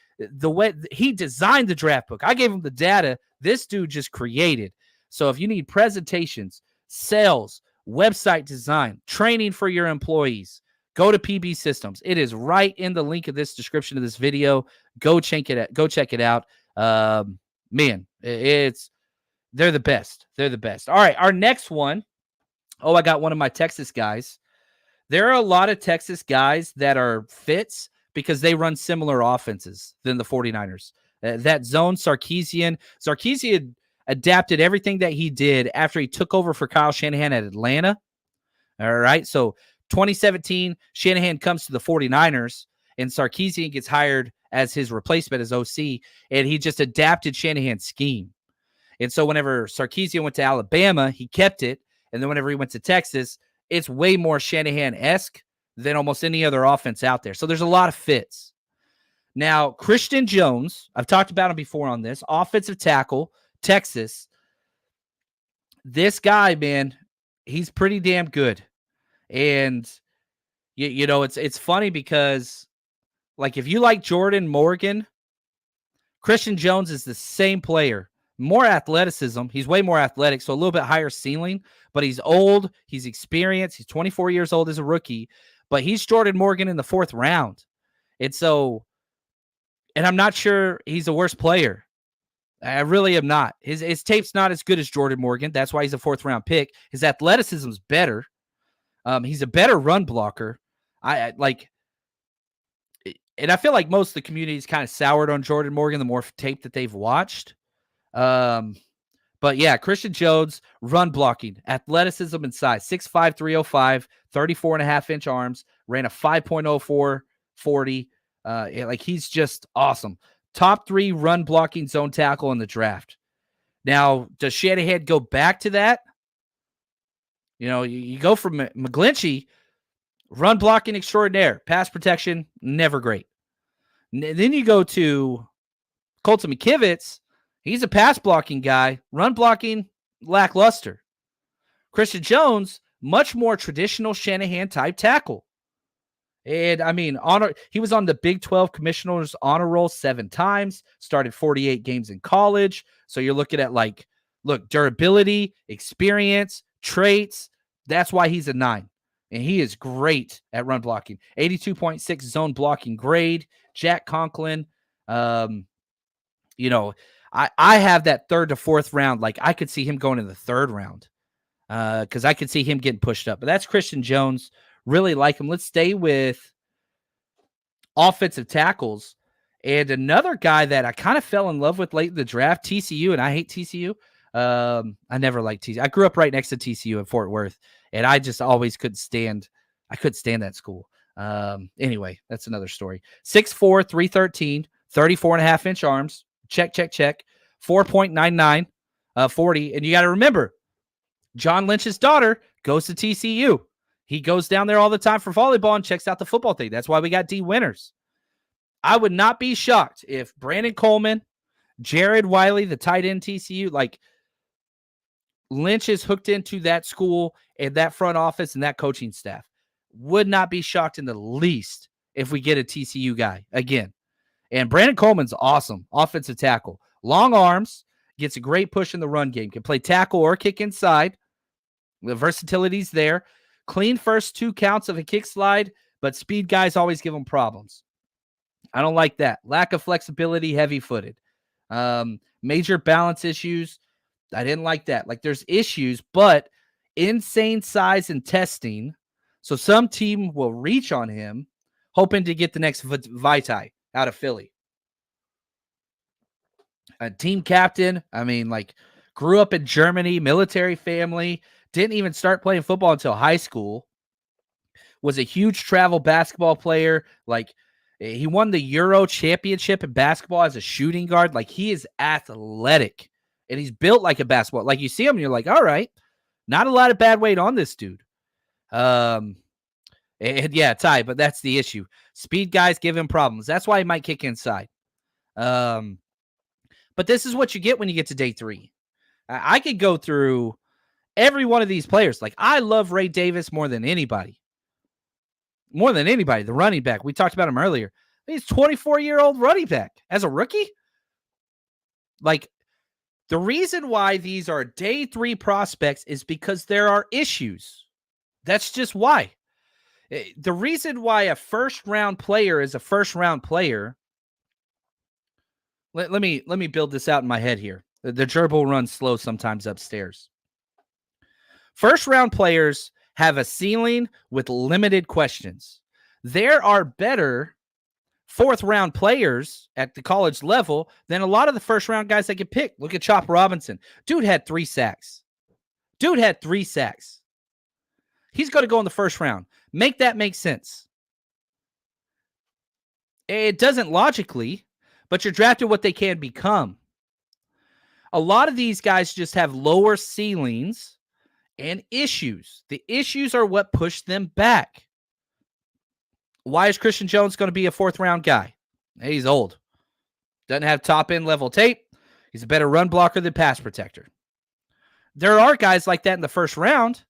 Speaker 2: He designed the draft book. I gave him the data. This dude just created. So if you need presentations, sales, website design, training for your employees, go to PB Systems. It is right in the link of this description of this video. Go check it out. Man, they're the best. They're the best. All right, our next one. Oh, I got one of my Texas guys. There are a lot of Texas guys that are fits because they run similar offenses than the 49ers. That zone, Sarkisian adapted everything that he did after he took over for Kyle Shanahan at Atlanta. All right, so 2017, Shanahan comes to the 49ers, and Sarkisian gets hired as his replacement as OC, and he just adapted Shanahan's scheme. And so whenever Sarkisian went to Alabama, he kept it, and then whenever he went to Texas, it's way more Shanahan-esque than almost any other offense out there. So there's a lot of fits. Now, Christian Jones, I've talked about him before on this, offensive tackle, Texas. This guy, man, he's pretty damn good. And, it's funny because, like, if you like Jordan Morgan, Christian Jones is the same player. More athleticism. He's way more athletic, so a little bit higher ceiling, but he's old. He's experienced. He's 24 years old as a rookie, but he's Jordan Morgan in the 4th round. And I'm not sure he's a worse player. I really am not. His tape's not as good as Jordan Morgan. That's why he's a 4th round pick. His athleticism's better. He's a better run blocker. And I feel like most of the community's kind of soured on Jordan Morgan the more tape that they've watched. But yeah, Christian Jones, run blocking, athleticism and size, 6'5", 305, 34.5-inch arms, ran a 5.04 40. He's just awesome. Top 3 run blocking zone tackle in the draft. Now, does Shanahan go back to that? You go from McGlinchey, run blocking extraordinaire, pass protection, never great. Then you go to Colton McKivitz. He's a pass blocking guy, run blocking lackluster. Christian Jones, much more traditional Shanahan type tackle. And I mean, he was on the Big 12 Commissioner's Honor Roll 7 times, started 48 games in college. So you're looking at durability, experience, traits. That's why he's a 9. And he is great at run blocking. 82.6 zone blocking grade. Jack Conklin, I have that 3rd to 4th round. Like, I could see him going in the 3rd round because I could see him getting pushed up. But that's Christian Jones. Really like him. Let's stay with offensive tackles. And another guy that I kind of fell in love with late in the draft, TCU, and I hate TCU. I never liked TCU. I grew up right next to TCU in Fort Worth, and I just always couldn't stand that school. Anyway, that's another story. 6'4", 313, 34.5-inch arms. Check. 4.99, 40. And you got to remember, John Lynch's daughter goes to TCU. He goes down there all the time for volleyball and checks out the football thing. That's why we got D Winners. I would not be shocked if Brandon Coleman, Jared Wiley, the tight end TCU, Lynch is hooked into that school and that front office and that coaching staff. Would not be shocked in the least if we get a TCU guy again. And Brandon Coleman's awesome. Offensive tackle. Long arms, gets a great push in the run game. Can play tackle or kick inside. The versatility's there. Clean first 2 counts of a kick slide, but speed guys always give him problems. I don't like that. Lack of flexibility, heavy-footed. Major balance issues. I didn't like that. Like, there's issues, but insane size and testing. So some team will reach on him, hoping to get the next Vitae out of Philly. A team captain. I mean, like, grew up in Germany, military family, didn't even start playing football until high school. Was a huge travel basketball player. Like, he won the Euro championship in basketball as a shooting guard. Like, he is athletic, and he's built like a basketball. Like, you see him, and you're like, all right, not a lot of bad weight on this dude. And yeah, Ty, but that's the issue. Speed guys give him problems. That's why he might kick inside. But this is what you get when you get to day 3. I could go through every one of these players. Like, I love Ray Davis more than anybody. More than anybody, the running back. We talked about him earlier. He's 24-year-old running back as a rookie. Like, the reason why these are day 3 prospects is because there are issues. That's just why. The reason why a first-round player is a first-round player. Let me build this out in my head here. The gerbil runs slow sometimes upstairs. First-round players have a ceiling with limited questions. There are better 4th-round players at the college level than a lot of the first-round guys that get picked. Look at Chop Robinson. Dude had 3 sacks. He's going to go in the first round. Make that make sense. It doesn't logically, but you're drafted what they can become. A lot of these guys just have lower ceilings and issues. The issues are what push them back. Why is Christian Jones going to be a 4th-round guy? He's old. Doesn't have top-end level tape. He's a better run blocker than pass protector. There are guys like that in the first round,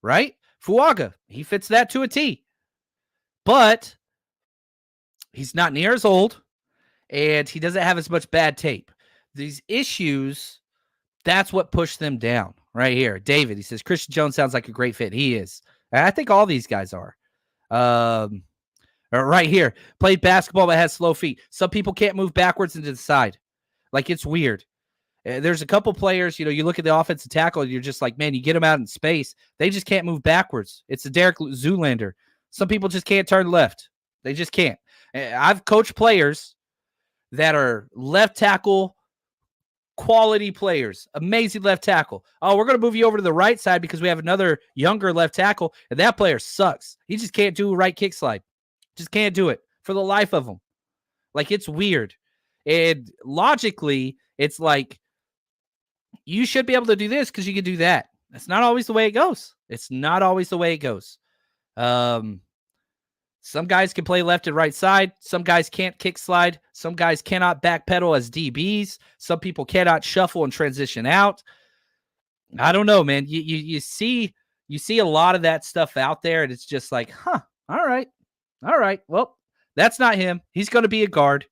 Speaker 2: right? Fuaga, he fits that to a T. But he's not near as old, and he doesn't have as much bad tape. These issues, that's what pushed them down. Right here, David, he says, Christian Jones sounds like a great fit. He is. I think all these guys are. Right here, played basketball but has slow feet. Some people can't move backwards and to the side. Like, it's weird. There's a couple players, you look at the offensive tackle, and you're just like, man, you get them out in space. They just can't move backwards. It's a Derek Zoolander. Some people just can't turn left. They just can't. I've coached players that are left tackle quality players, amazing left tackle. Oh, we're going to move you over to the right side because we have another younger left tackle, and that player sucks. He just can't do a right kick slide. Just can't do it for the life of him. Like, it's weird. And logically, it's like, you should be able to do this because you can do that. That's not always the way it goes. Some guys can play left and right side. Some guys can't kick slide. Some guys cannot backpedal as DBs. Some people cannot shuffle and transition out. I don't know, man. You see a lot of that stuff out there, and it's just like, all right. Well, that's not him. He's going to be a guard.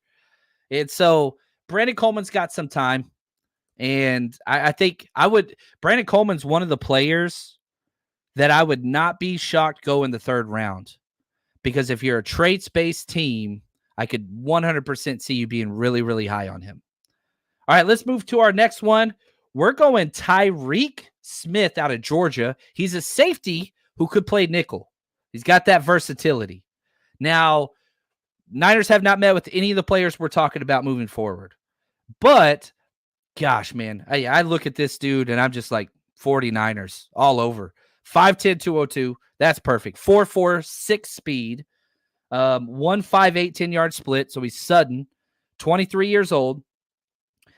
Speaker 2: And so Brandon Coleman's got some time. And I think Brandon Coleman's one of the players that I would not be shocked go in the 3rd round. Because if you're a traits-based team, I could 100% see you being really, really high on him. All right, let's move to our next one. We're going Tyreek Smith out of Georgia. He's a safety who could play nickel. He's got that versatility. Now, Niners have not met with any of the players we're talking about moving forward. But, gosh, man, I look at this dude, and I'm just like 49ers all over. 5'10", 202. That's perfect. 4.4, 6 speed. 1.58, 10-yard split. So he's sudden. 23 years old.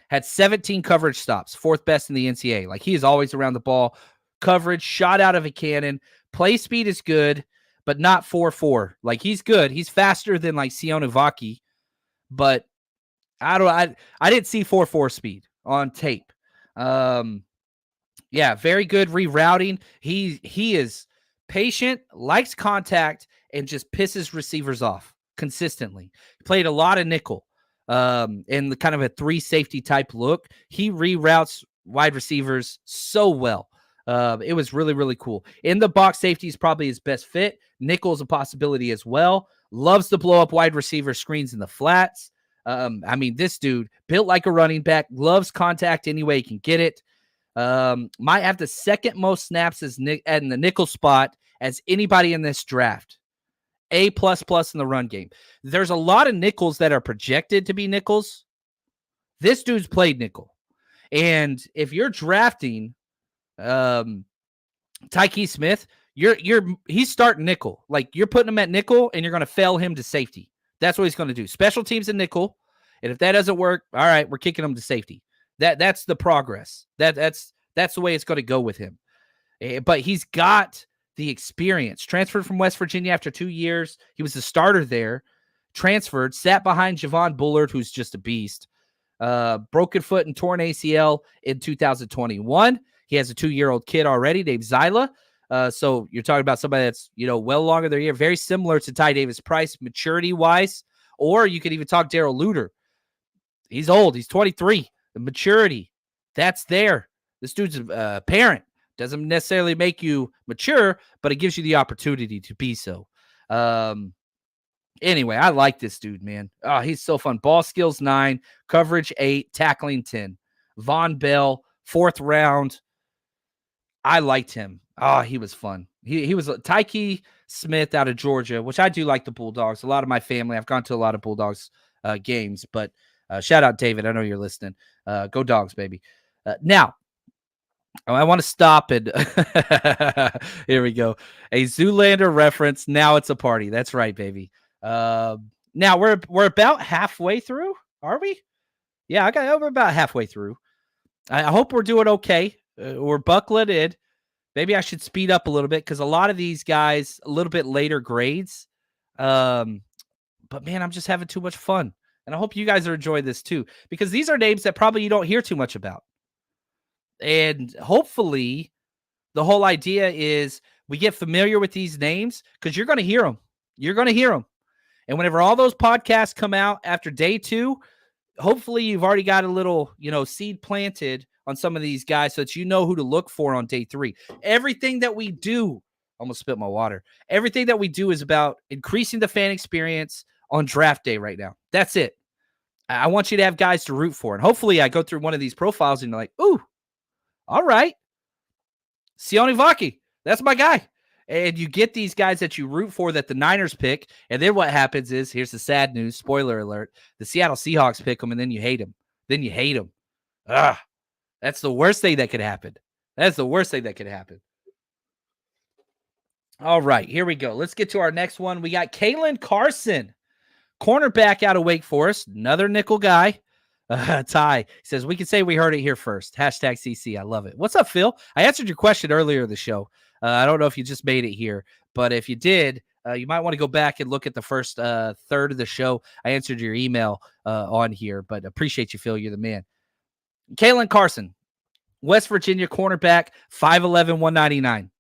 Speaker 2: Had 17 coverage stops. 4th best in the NCAA. Like, he is always around the ball. Coverage, shot out of a cannon. Play speed is good, but not 4.4. Like, he's good. He's faster than, like, Sonone Vaki. But I didn't see 4.4 speed on tape. Yeah, very good rerouting. He is patient, likes contact, and just pisses receivers off consistently. Played a lot of nickel. in the kind of a 3 safety type look. He reroutes wide receivers so well. It was really, really cool. In the box, safety is probably his best fit. Nickel is a possibility as well. Loves to blow up wide receiver screens in the flats. I mean, this dude built like a running back, loves contact any way he can get it. Might have the second most snaps in the nickel spot as anybody in this draft. A++ in the run game. There's a lot of nickels that are projected to be nickels. This dude's played nickel. And if you're drafting Tyke Smith, he's starting nickel. Like, you're putting him at nickel and you're going to fail him to safety. That's what he's going to do. Special teams and nickel. And if that doesn't work, all right, we're kicking him to safety. That's the progress. That's the way it's going to go with him. But he's got the experience. Transferred from West Virginia after 2 years. He was the starter there. Transferred, sat behind Javon Bullard, who's just a beast. Broken foot and torn ACL in 2021. He has a 2-year-old kid already named Zyla. So you're talking about somebody that's, well along in their year, very similar to Ty Davis Price maturity-wise. Or you could even talk Darrell Luter. He's old. He's 23. The maturity, that's there. This dude's a parent. Doesn't necessarily make you mature, but it gives you the opportunity to be so. Anyway, I like this dude, man. Oh, he's so fun. Ball skills 9, coverage 8, tackling 10. Von Bell, 4th round. I liked him. Oh, he was fun. He was Tyke Smith out of Georgia, which I do like the Bulldogs. A lot of my family, I've gone to a lot of Bulldogs games, but shout out David. I know you're listening. Go Dogs, baby. Now, I want to stop and here we go. A Zoolander reference. Now it's a party. That's right, baby. Now we're about halfway through. Are we? Yeah, we're about halfway through. I hope we're doing okay. We're buckling in. Maybe I should speed up a little bit because a lot of these guys a little bit later grades. But man, I'm just having too much fun. And I hope you guys are enjoying this too, because these are names that probably you don't hear too much about. And hopefully the whole idea is we get familiar with these names because you're going to hear them. You're going to hear them. And whenever all those podcasts come out after day 2, hopefully you've already got a little, seed planted on some of these guys so that you know who to look for on day 3. Everything that we do, almost spit my water. Everything that we do is about increasing the fan experience on draft day right now. That's it. I want you to have guys to root for. And hopefully I go through one of these profiles and you're like, ooh, all right. Sonone Vaki, that's my guy. And you get these guys that you root for that the Niners pick. And then what happens is, here's the sad news, spoiler alert, the Seattle Seahawks pick them and then you hate them. Then you hate them. That's the worst thing that could happen. That's the worst thing that could happen. All right, here we go. Let's get to our next one. We got Kaylin Carson, cornerback out of Wake Forest, another nickel guy. Ty says, we can say we heard it here first. Hashtag CC. I love it. What's up, Phil? I answered your question earlier in the show. I don't know if you just made it here, but if you did, you might want to go back and look at the first third of the show. I answered your email on here, but appreciate you, Phil. You're the man. Kaylin Carson, West Virginia cornerback, 5'11", 199.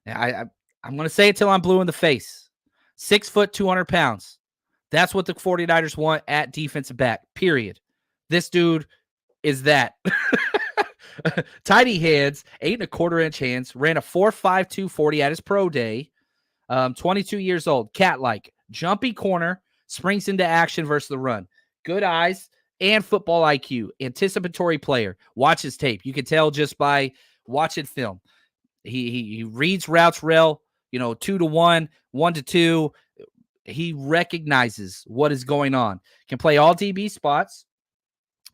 Speaker 2: I'm going to say it till I'm blue in the face. 6 foot, 200 pounds. That's what the 49ers want at defensive back, period. This dude is that. Tiny hands, 8.25-inch hands, ran a 4.5 240 at his pro day. 22 years old, cat-like, jumpy corner, springs into action versus the run. Good eyes and football IQ, anticipatory player. Watch his tape. You can tell just by watching film. He reads routes real, 2-to-1, 1-to-2. He recognizes what is going on. Can play all DB spots.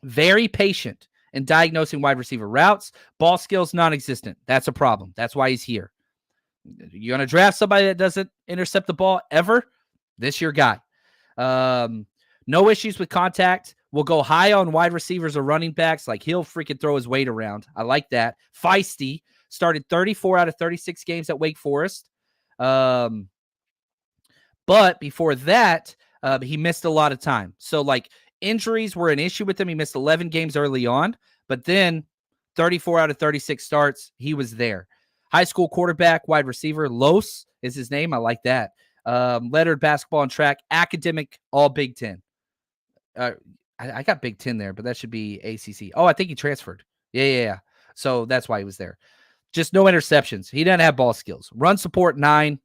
Speaker 2: Very patient in diagnosing wide receiver routes. Ball skills non-existent. That's a problem. That's why he's here. You're going to draft somebody that doesn't intercept the ball ever? This your guy. No issues with contact. Will go high on wide receivers or running backs. Like, he'll freaking throw his weight around. I like that. Feisty. Started 34 out of 36 games at Wake Forest. But before that, he missed a lot of time. So, injuries were an issue with him. He missed 11 games early on, but then 34 out of 36 starts, he was there. High school quarterback, wide receiver, Los is his name. I like that. Lettered basketball and track, academic, all Big Ten. I got Big Ten there, but that should be ACC. Oh, I think he transferred. Yeah. So that's why he was there. Just no interceptions. He doesn't have ball skills. Run support 9.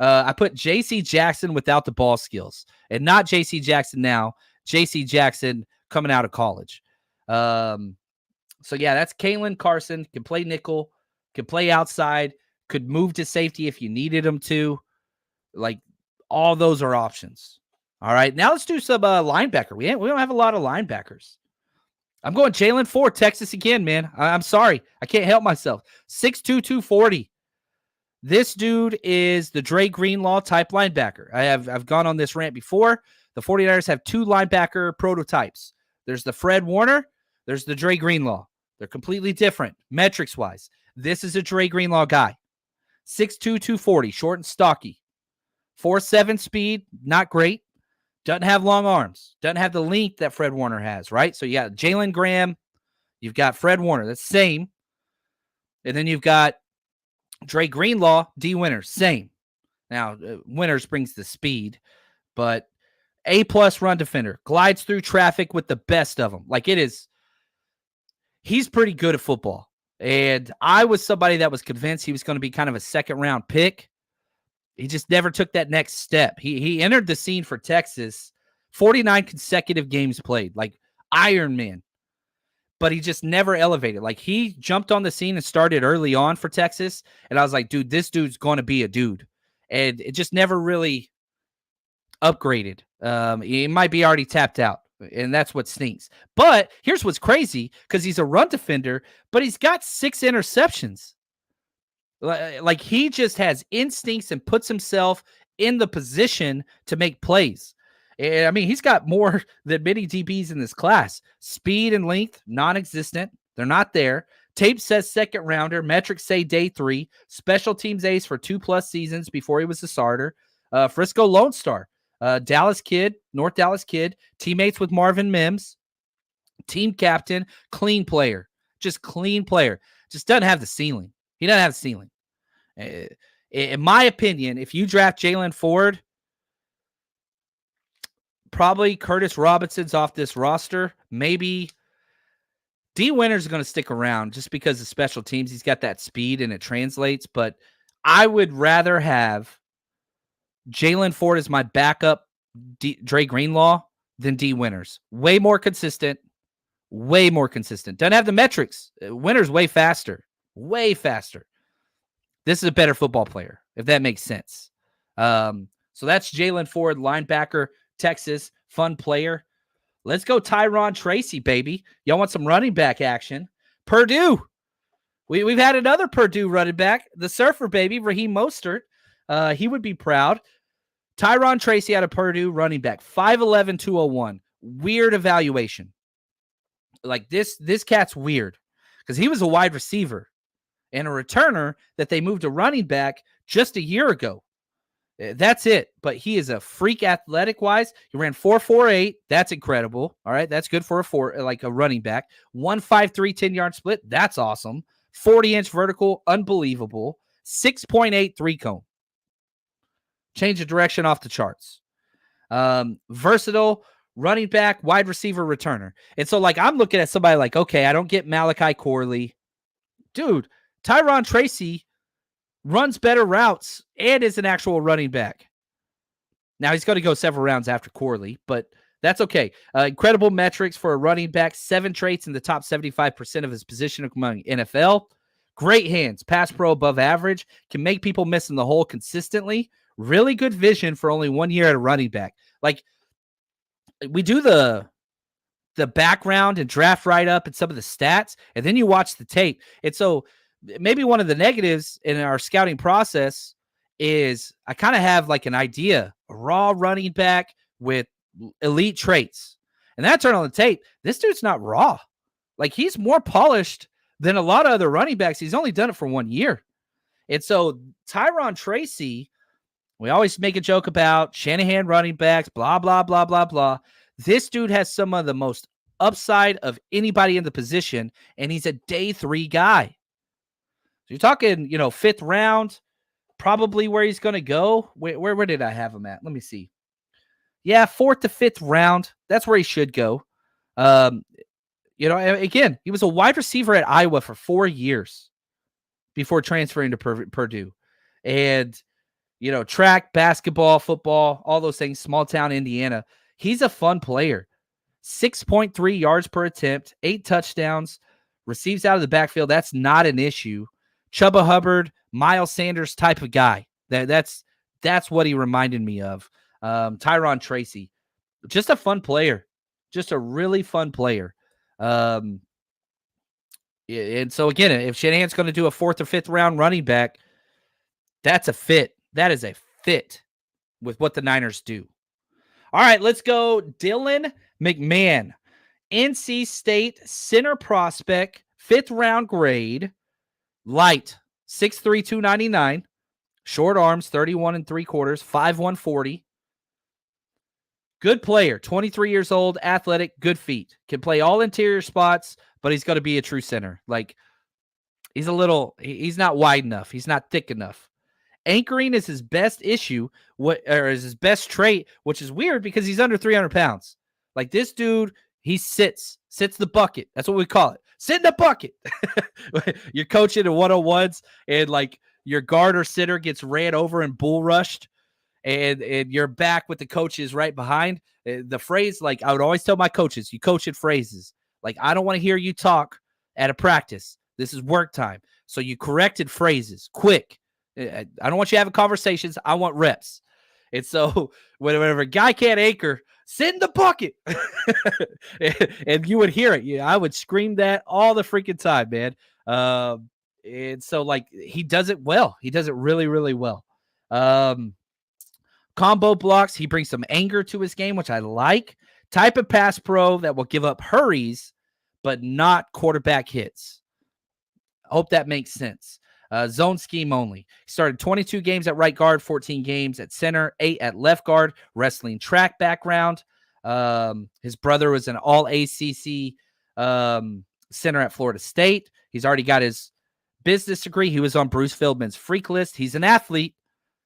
Speaker 2: I put J.C. Jackson without the ball skills, and not J.C. Jackson now. J.C. Jackson coming out of college. So yeah, that's Kaylin Carson. Can play nickel, can play outside, could move to safety if you needed him to. Like, all those are options. All right, now let's do some linebacker. We don't have a lot of linebackers. I'm going Jalen Ford, Texas again, man. I'm sorry. I can't help myself. 6'2", 240. This dude is the Dre Greenlaw type linebacker. I've gone on this rant before. The 49ers have 2 linebacker prototypes. There's the Fred Warner. There's the Dre Greenlaw. They're completely different metrics-wise. This is a Dre Greenlaw guy. 6'2", 240, short and stocky. 4.7 speed, not great. Doesn't have long arms. Doesn't have the length that Fred Warner has, right? So you got Jalen Graham. You've got Fred Warner. That's the same. And then you've got Dre Greenlaw, D. Winters. Same. Now, Winters brings the speed, but A-plus run defender. Glides through traffic with the best of them. Like, it is. He's pretty good at football. And I was somebody that was convinced he was going to be kind of a second-round pick. He just never took that next step. He entered the scene for Texas, 49 consecutive games played, like Iron Man. But he just never elevated. Like, he jumped on the scene and started early on for Texas, and I was like, dude, this dude's going to be a dude. And it just never really upgraded. He might be already tapped out, and that's what stinks. But here's what's crazy, because he's a run defender, but he's got 6 interceptions. Like, he just has instincts and puts himself in the position to make plays. And I mean, he's got more than many DBs in this class. Speed and length, non-existent. They're not there. Tape says second rounder. Metrics say day 3. Special teams ace for 2+ seasons before he was a starter. Frisco Lone Star. Dallas kid, North Dallas kid. Teammates with Marvin Mims. Team captain. Clean player. Just clean player. Just doesn't have the ceiling. He doesn't have the ceiling. In my opinion, if you draft Jalen Ford, probably Curtis Robinson's off this roster. Maybe D. Winters is going to stick around just because of special teams. He's got that speed and it translates. But I would rather have Jalen Ford as my backup Dre Greenlaw than D. Winters. Way more consistent. Way more consistent. Doesn't have the metrics. Winters way faster. Way faster. This is a better football player, if that makes sense. So that's Jalen Ford, linebacker, Texas, fun player. Let's go Tyron Tracy, baby. Y'all want some running back action? Purdue. We've had another Purdue running back, the surfer, baby, Raheem Mostert. He would be proud. Tyron Tracy out of Purdue, running back, 5'11", 201. Weird evaluation. Like, this cat's weird because he was a wide receiver and a returner that they moved to running back just a year ago. That's it. But he is a freak athletic-wise. He ran 4.48. That's incredible. All right, that's good for a running back. 1.53 10-yard split. That's awesome. 40-inch vertical, unbelievable. 6.8 3-cone. Change of direction off the charts. Versatile running back, wide receiver, returner. And so, like, I'm looking at somebody like, okay, I don't get Malachi Corley. Dude, Tyron Tracy runs better routes and is an actual running back. Now, he's going to go several rounds after Corley, but that's okay. Incredible metrics for a running back. 7 traits in the top 75% of his position among NFL. Great hands. Pass pro above average. Can make people miss in the hole consistently. Really good vision for only 1 year at a running back. Like, we do the background and draft write-up and some of the stats, and then you watch the tape. And so maybe one of the negatives in our scouting process is I kind of have like an idea, a raw running back with elite traits. And then I turn on the tape. This dude's not raw. Like, he's more polished than a lot of other running backs. He's only done it for 1 year. And so Tyron Tracy, we always make a joke about Shanahan running backs, blah, blah, blah, blah, blah. This dude has some of the most upside of anybody in the position, and he's a day 3 guy. So you're talking, 5th round, probably where he's going to go. Where did I have him at? Let me see. Yeah, 4th to 5th round. That's where he should go. Again, he was a wide receiver at Iowa for 4 years before transferring to Purdue. And, track, basketball, football, all those things, small town Indiana. He's a fun player. 6.3 yards per attempt, 8 touchdowns, receives out of the backfield. That's not an issue. Chuba Hubbard, Miles Sanders type of guy. That's what he reminded me of. Tyron Tracy, just a fun player, just a really fun player. And so again, if Shanahan's going to do a 4th or 5th round running back, that's a fit. That is a fit with what the Niners do. All right, let's go. Dylan McMahon, NC State center prospect, 5th round grade, light, 6'3", 299, short arms, 31 3/4, 5'1", 40. Good player, 23 years old, athletic, good feet. Can play all interior spots, but he's going to be a true center. Like, he's not wide enough. He's not thick enough. Anchoring is his best issue, is his best trait, which is weird because he's under 300 pounds. Like, this dude, he sits the bucket. That's what we call it. Sit in the bucket. You're coaching in 101s, and like your guard or sitter gets ran over and bull rushed. And you're back with the coaches right behind. The phrase, like I would always tell my coaches, you coach in phrases. Like, I don't want to hear you talk at a practice. This is work time. So you corrected phrases quick. I don't want you having conversations. I want reps. And so whenever a guy can't anchor, sit in the bucket. and you would hear it. I would scream that all the freaking time, man. And so, like, he does it well. He does it really, really well. Combo blocks. He brings some anger to his game, which I like. Type of pass pro that will give up hurries, but not quarterback hits. I hope that makes sense. Zone scheme only. He started 22 games at right guard, 14 games at center, 8 at left guard, wrestling track background. His brother was an all-ACC center at Florida State. He's already got his business degree. He was on Bruce Feldman's freak list. He's an athlete.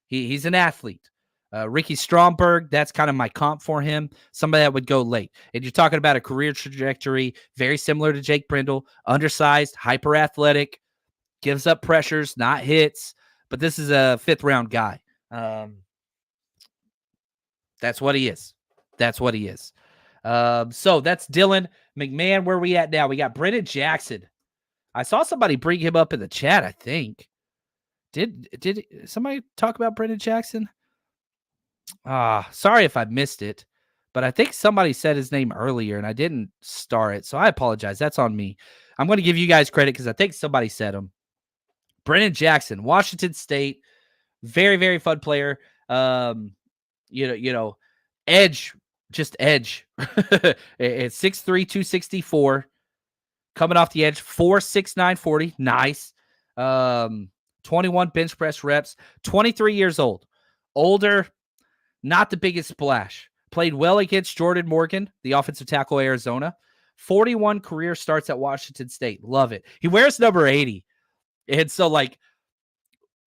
Speaker 2: He's an athlete. Ricky Stromberg, that's kind of my comp for him. Somebody that would go late. And you're talking about a career trajectory very similar to Jake Brindle. Undersized, hyper-athletic, gives up pressures, not hits. But this is a 5th round guy. That's what he is. That's what he is. So that's Dylan McMahon. Where are we at now? We got Brennan Jackson. I saw somebody bring him up in the chat, I think. Did somebody talk about Brennan Jackson? Sorry if I missed it, but I think somebody said his name earlier and I didn't star it, so I apologize. That's on me. I'm going to give you guys credit because I think somebody said him. Brennan Jackson, Washington State, very, very fun player. Edge, just edge. It's 6'3", 264, coming off the edge, 4'6", 40. Nice. 21 bench press reps, 23 years old. Older, not the biggest splash. Played well against Jordan Morgan, the offensive tackle, Arizona. 41 career starts at Washington State. Love it. He wears number 80. And so, like,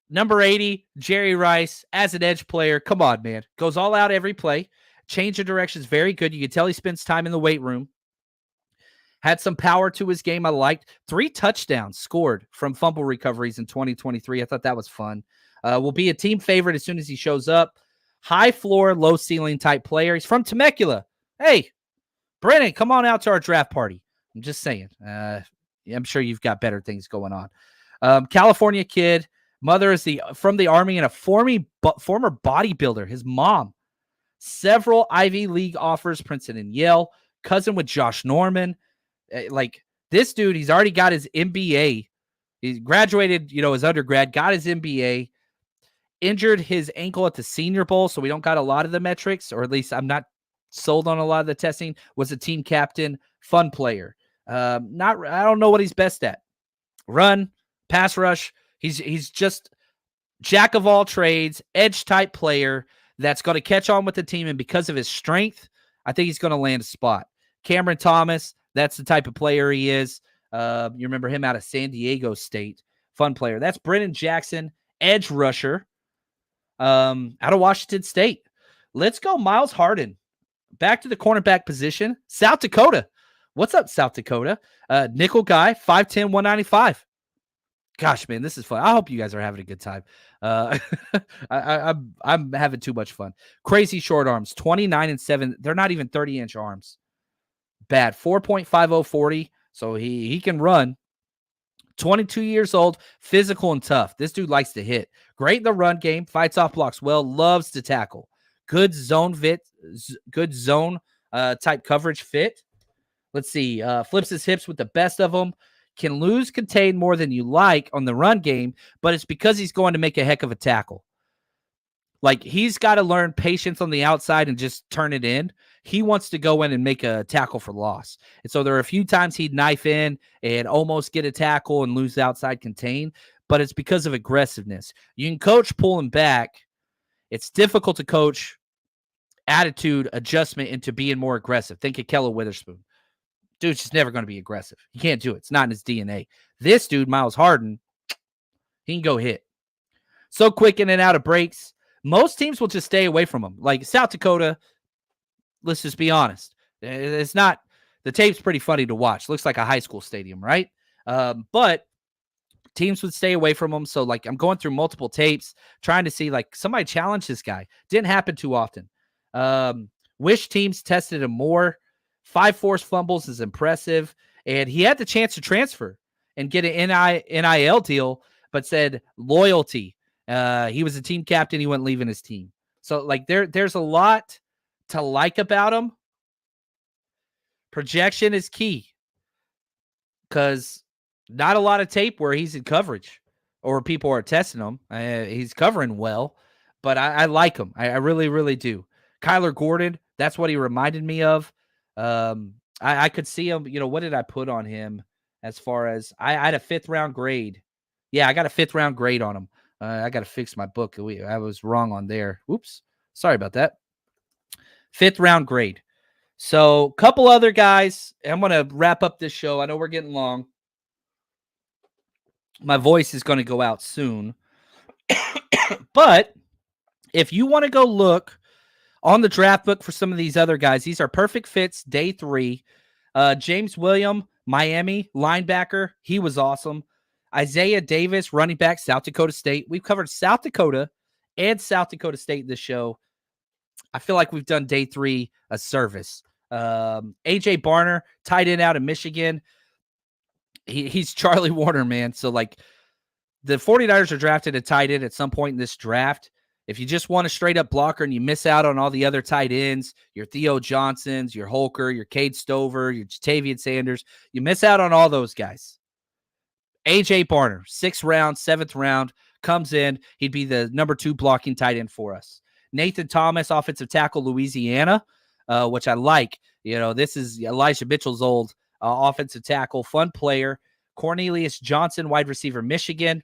Speaker 2: number 80, Jerry Rice, as an edge player, come on, man. Goes all out every play. Change of direction is very good. You can tell he spends time in the weight room. Had some power to his game I liked. 3 touchdowns scored from fumble recoveries in 2023. I thought that was fun. Will be a team favorite as soon as he shows up. High floor, low ceiling type player. He's from Temecula. Hey, Brennan, come on out to our draft party. I'm just saying. I'm sure you've got better things going on. California kid. Mother is from the Army and a former bodybuilder. His mom. Several Ivy League offers, Princeton and Yale. Cousin with Josh Norman. Like, this dude, he's already got his MBA. He graduated, his undergrad, got his MBA. Injured his ankle at the Senior Bowl, so we don't got a lot of the metrics, or at least I'm not sold on a lot of the testing. Was a team captain, fun player. I don't know what he's best at. Run, pass rush. He's just jack of all trades, edge type player that's going to catch on with the team, and because of his strength, I think he's going to land a spot. Cameron Thomas, that's the type of player he is. You remember him out of San Diego State. Fun player. That's Brennan Jackson, edge rusher. Out of Washington State. Let's go Miles Harden. back to the cornerback position. South Dakota. What's up, South Dakota? Nickel guy, 5'10", 195. Gosh, man, this is fun. I hope you guys are having a good time. I'm having too much fun. Crazy short arms, 29 and 7. They're not even 30-inch arms. Bad. 4.50 40. So he can run. 22 years old, physical and tough. This dude likes to hit. Great in the run game, fights off blocks well, loves to tackle. Good zone fit, good zone type coverage fit. Let's see. Flips his hips with the best of them. Can lose contain more than you like on the run game, but it's because he's going to make a heck of a tackle. Like, he's got to learn patience on the outside and just turn it in. He wants to go in and make a tackle for loss. And so there are a few times he'd knife in and almost get a tackle and lose outside contain, but it's because of aggressiveness. You can coach pulling back. It's difficult to coach attitude adjustment into being more aggressive. Think of Kelly Witherspoon. Dude's just never going to be aggressive. He can't do it. It's not in his DNA. This dude, Miles Harden, he can go hit. So quick in and out of breaks. Most teams will just stay away from him. Like South Dakota, let's just be honest. It's not, the tape's pretty funny to watch. Looks like a high school stadium, right? But teams would stay away from him. So, like, I'm going through multiple tapes, trying to see, like, somebody challenge this guy. Didn't happen too often. Wish teams tested him more. 5 forced fumbles is impressive. And he had the chance to transfer and get an NIL deal, but said loyalty. He was a team captain. He wasn't leaving his team. So, like, there's a lot to like about him. Projection is key because not a lot of tape where he's in coverage or people are testing him. He's covering well, but I like him. I really, really do. Kyler Gordon, that's what he reminded me of. I could see him. You know, what did I put on him as far as I had a 5th round grade? Yeah, I got a 5th round grade on him. I got to fix my book. I was wrong on there. Oops. Sorry about that. 5th round grade. So a couple other guys. I'm going to wrap up this show. I know we're getting long. My voice is going to go out soon. But if you want to go look on the draft book for some of these other guys, these are perfect fits, day 3. James Williams, Miami, linebacker. He was awesome. Isaiah Davis, running back, South Dakota State. We've covered South Dakota and South Dakota State in this show. I feel like we've done day 3 a service. AJ Barner, tight end out of Michigan. He's Charlie Warner, man. So, like, the 49ers are drafted a tight end at some point in this draft. If you just want a straight-up blocker and you miss out on all the other tight ends, your Theo Johnsons, your Holker, your Cade Stover, your Jatavian Sanders, you miss out on all those guys. AJ Barner, 6th round, 7th round, comes in. He'd be the number 2 blocking tight end for us. Nathan Thomas, offensive tackle, Louisiana, which I like. You know, this is Elijah Mitchell's old offensive tackle, fun player. Cornelius Johnson, wide receiver, Michigan.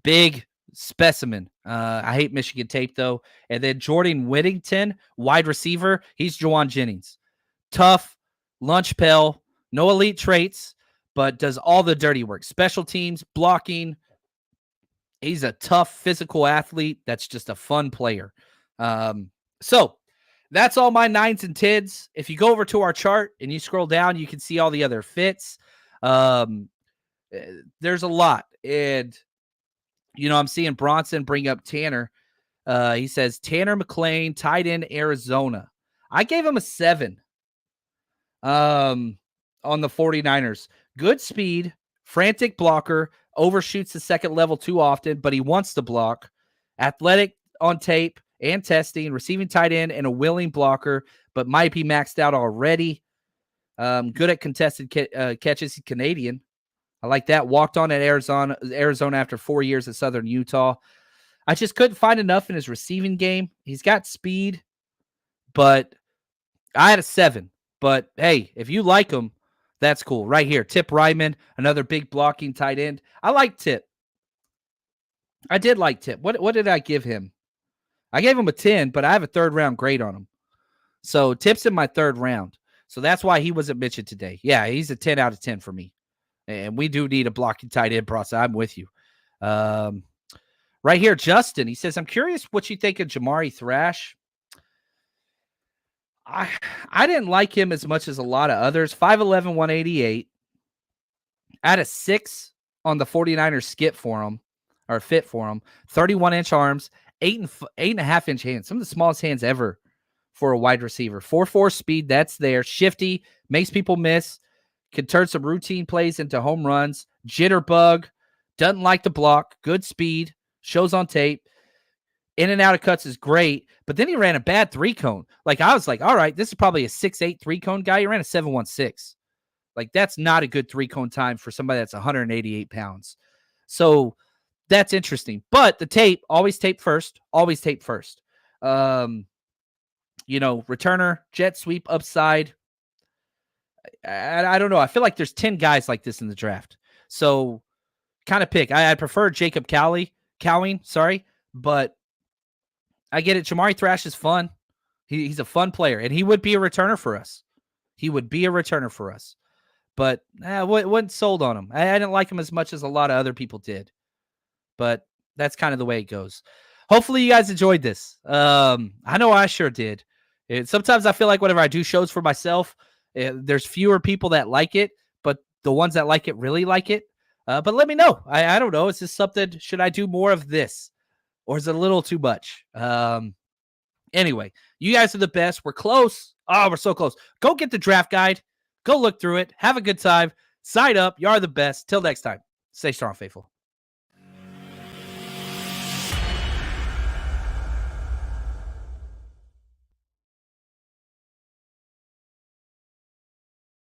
Speaker 2: Big specimen. I hate Michigan tape, though. And then Jordan Whittington, wide receiver. He's Juwan Jennings. Tough, lunch pail, no elite traits, but does all the dirty work. Special teams, blocking. He's a tough physical athlete. That's just a fun player. So that's all my 9s and 10s. If you go over to our chart and you scroll down, you can see all the other fits. There's a lot. And, you know, I'm seeing Bronson bring up Tanner. He says, Tanner McLean, tight end, Arizona. I gave him a 7 on the 49ers. Good speed, frantic blocker, overshoots the second level too often, but he wants to block. Athletic on tape and testing, receiving tight end, and a willing blocker, but might be maxed out already. Good at contested catches. He's Canadian. I like that. Walked on at Arizona after 4 years at Southern Utah. I just couldn't find enough in his receiving game. He's got speed, but I had a 7. But, hey, if you like him, that's cool. Right here, Tip Ryman, another big blocking tight end. I like Tip. I did like Tip. What did I give him? I gave him a 10, but I have a 3rd round grade on him. So Tip's in my 3rd round. So that's why he wasn't mentioned today. Yeah, he's a 10 out of 10 for me. And we do need a blocking tight end process. I'm with you. Right here, Justin. He says, I'm curious what you think of Jamari Thrash. I didn't like him as much as a lot of others. 5'11", 188. I had a 6 on the 49ers skip for him, or fit for him. 31-inch arms, 8.5-inch hands. Some of the smallest hands ever for a wide receiver. 4.4 speed, that's there. Shifty, makes people miss. Can turn some routine plays into home runs. Jitterbug, doesn't like to block. Good speed, shows on tape. In and out of cuts is great, but then he ran a bad 3-cone. Like, I was like, all right, this is probably a 6'8" 3-cone guy. He ran a 7.16. Like, that's not a good 3-cone time for somebody that's 188 pounds. So that's interesting. But the tape, always tape first. Always tape first. Returner, jet sweep, upside. I don't know. I feel like there's 10 guys like this in the draft. So kind of pick. I prefer Jacob Cowing, but I get it. Jamari Thrash is fun. He's a fun player, and he would be a returner for us. But wasn't sold on him. I didn't like him as much as a lot of other people did. But that's kind of the way it goes. Hopefully you guys enjoyed this. I know I sure did. Sometimes I feel like whenever I do shows for myself, there's fewer people that like it, but the ones that like it really like it. But let me know. I don't know. Is this something? Should I do more of this? Or is it a little too much? Anyway, you guys are the best. We're close. Oh, we're so close. Go get the draft guide. Go look through it. Have a good time. Sign up. You are the best. Till next time. Stay strong, faithful.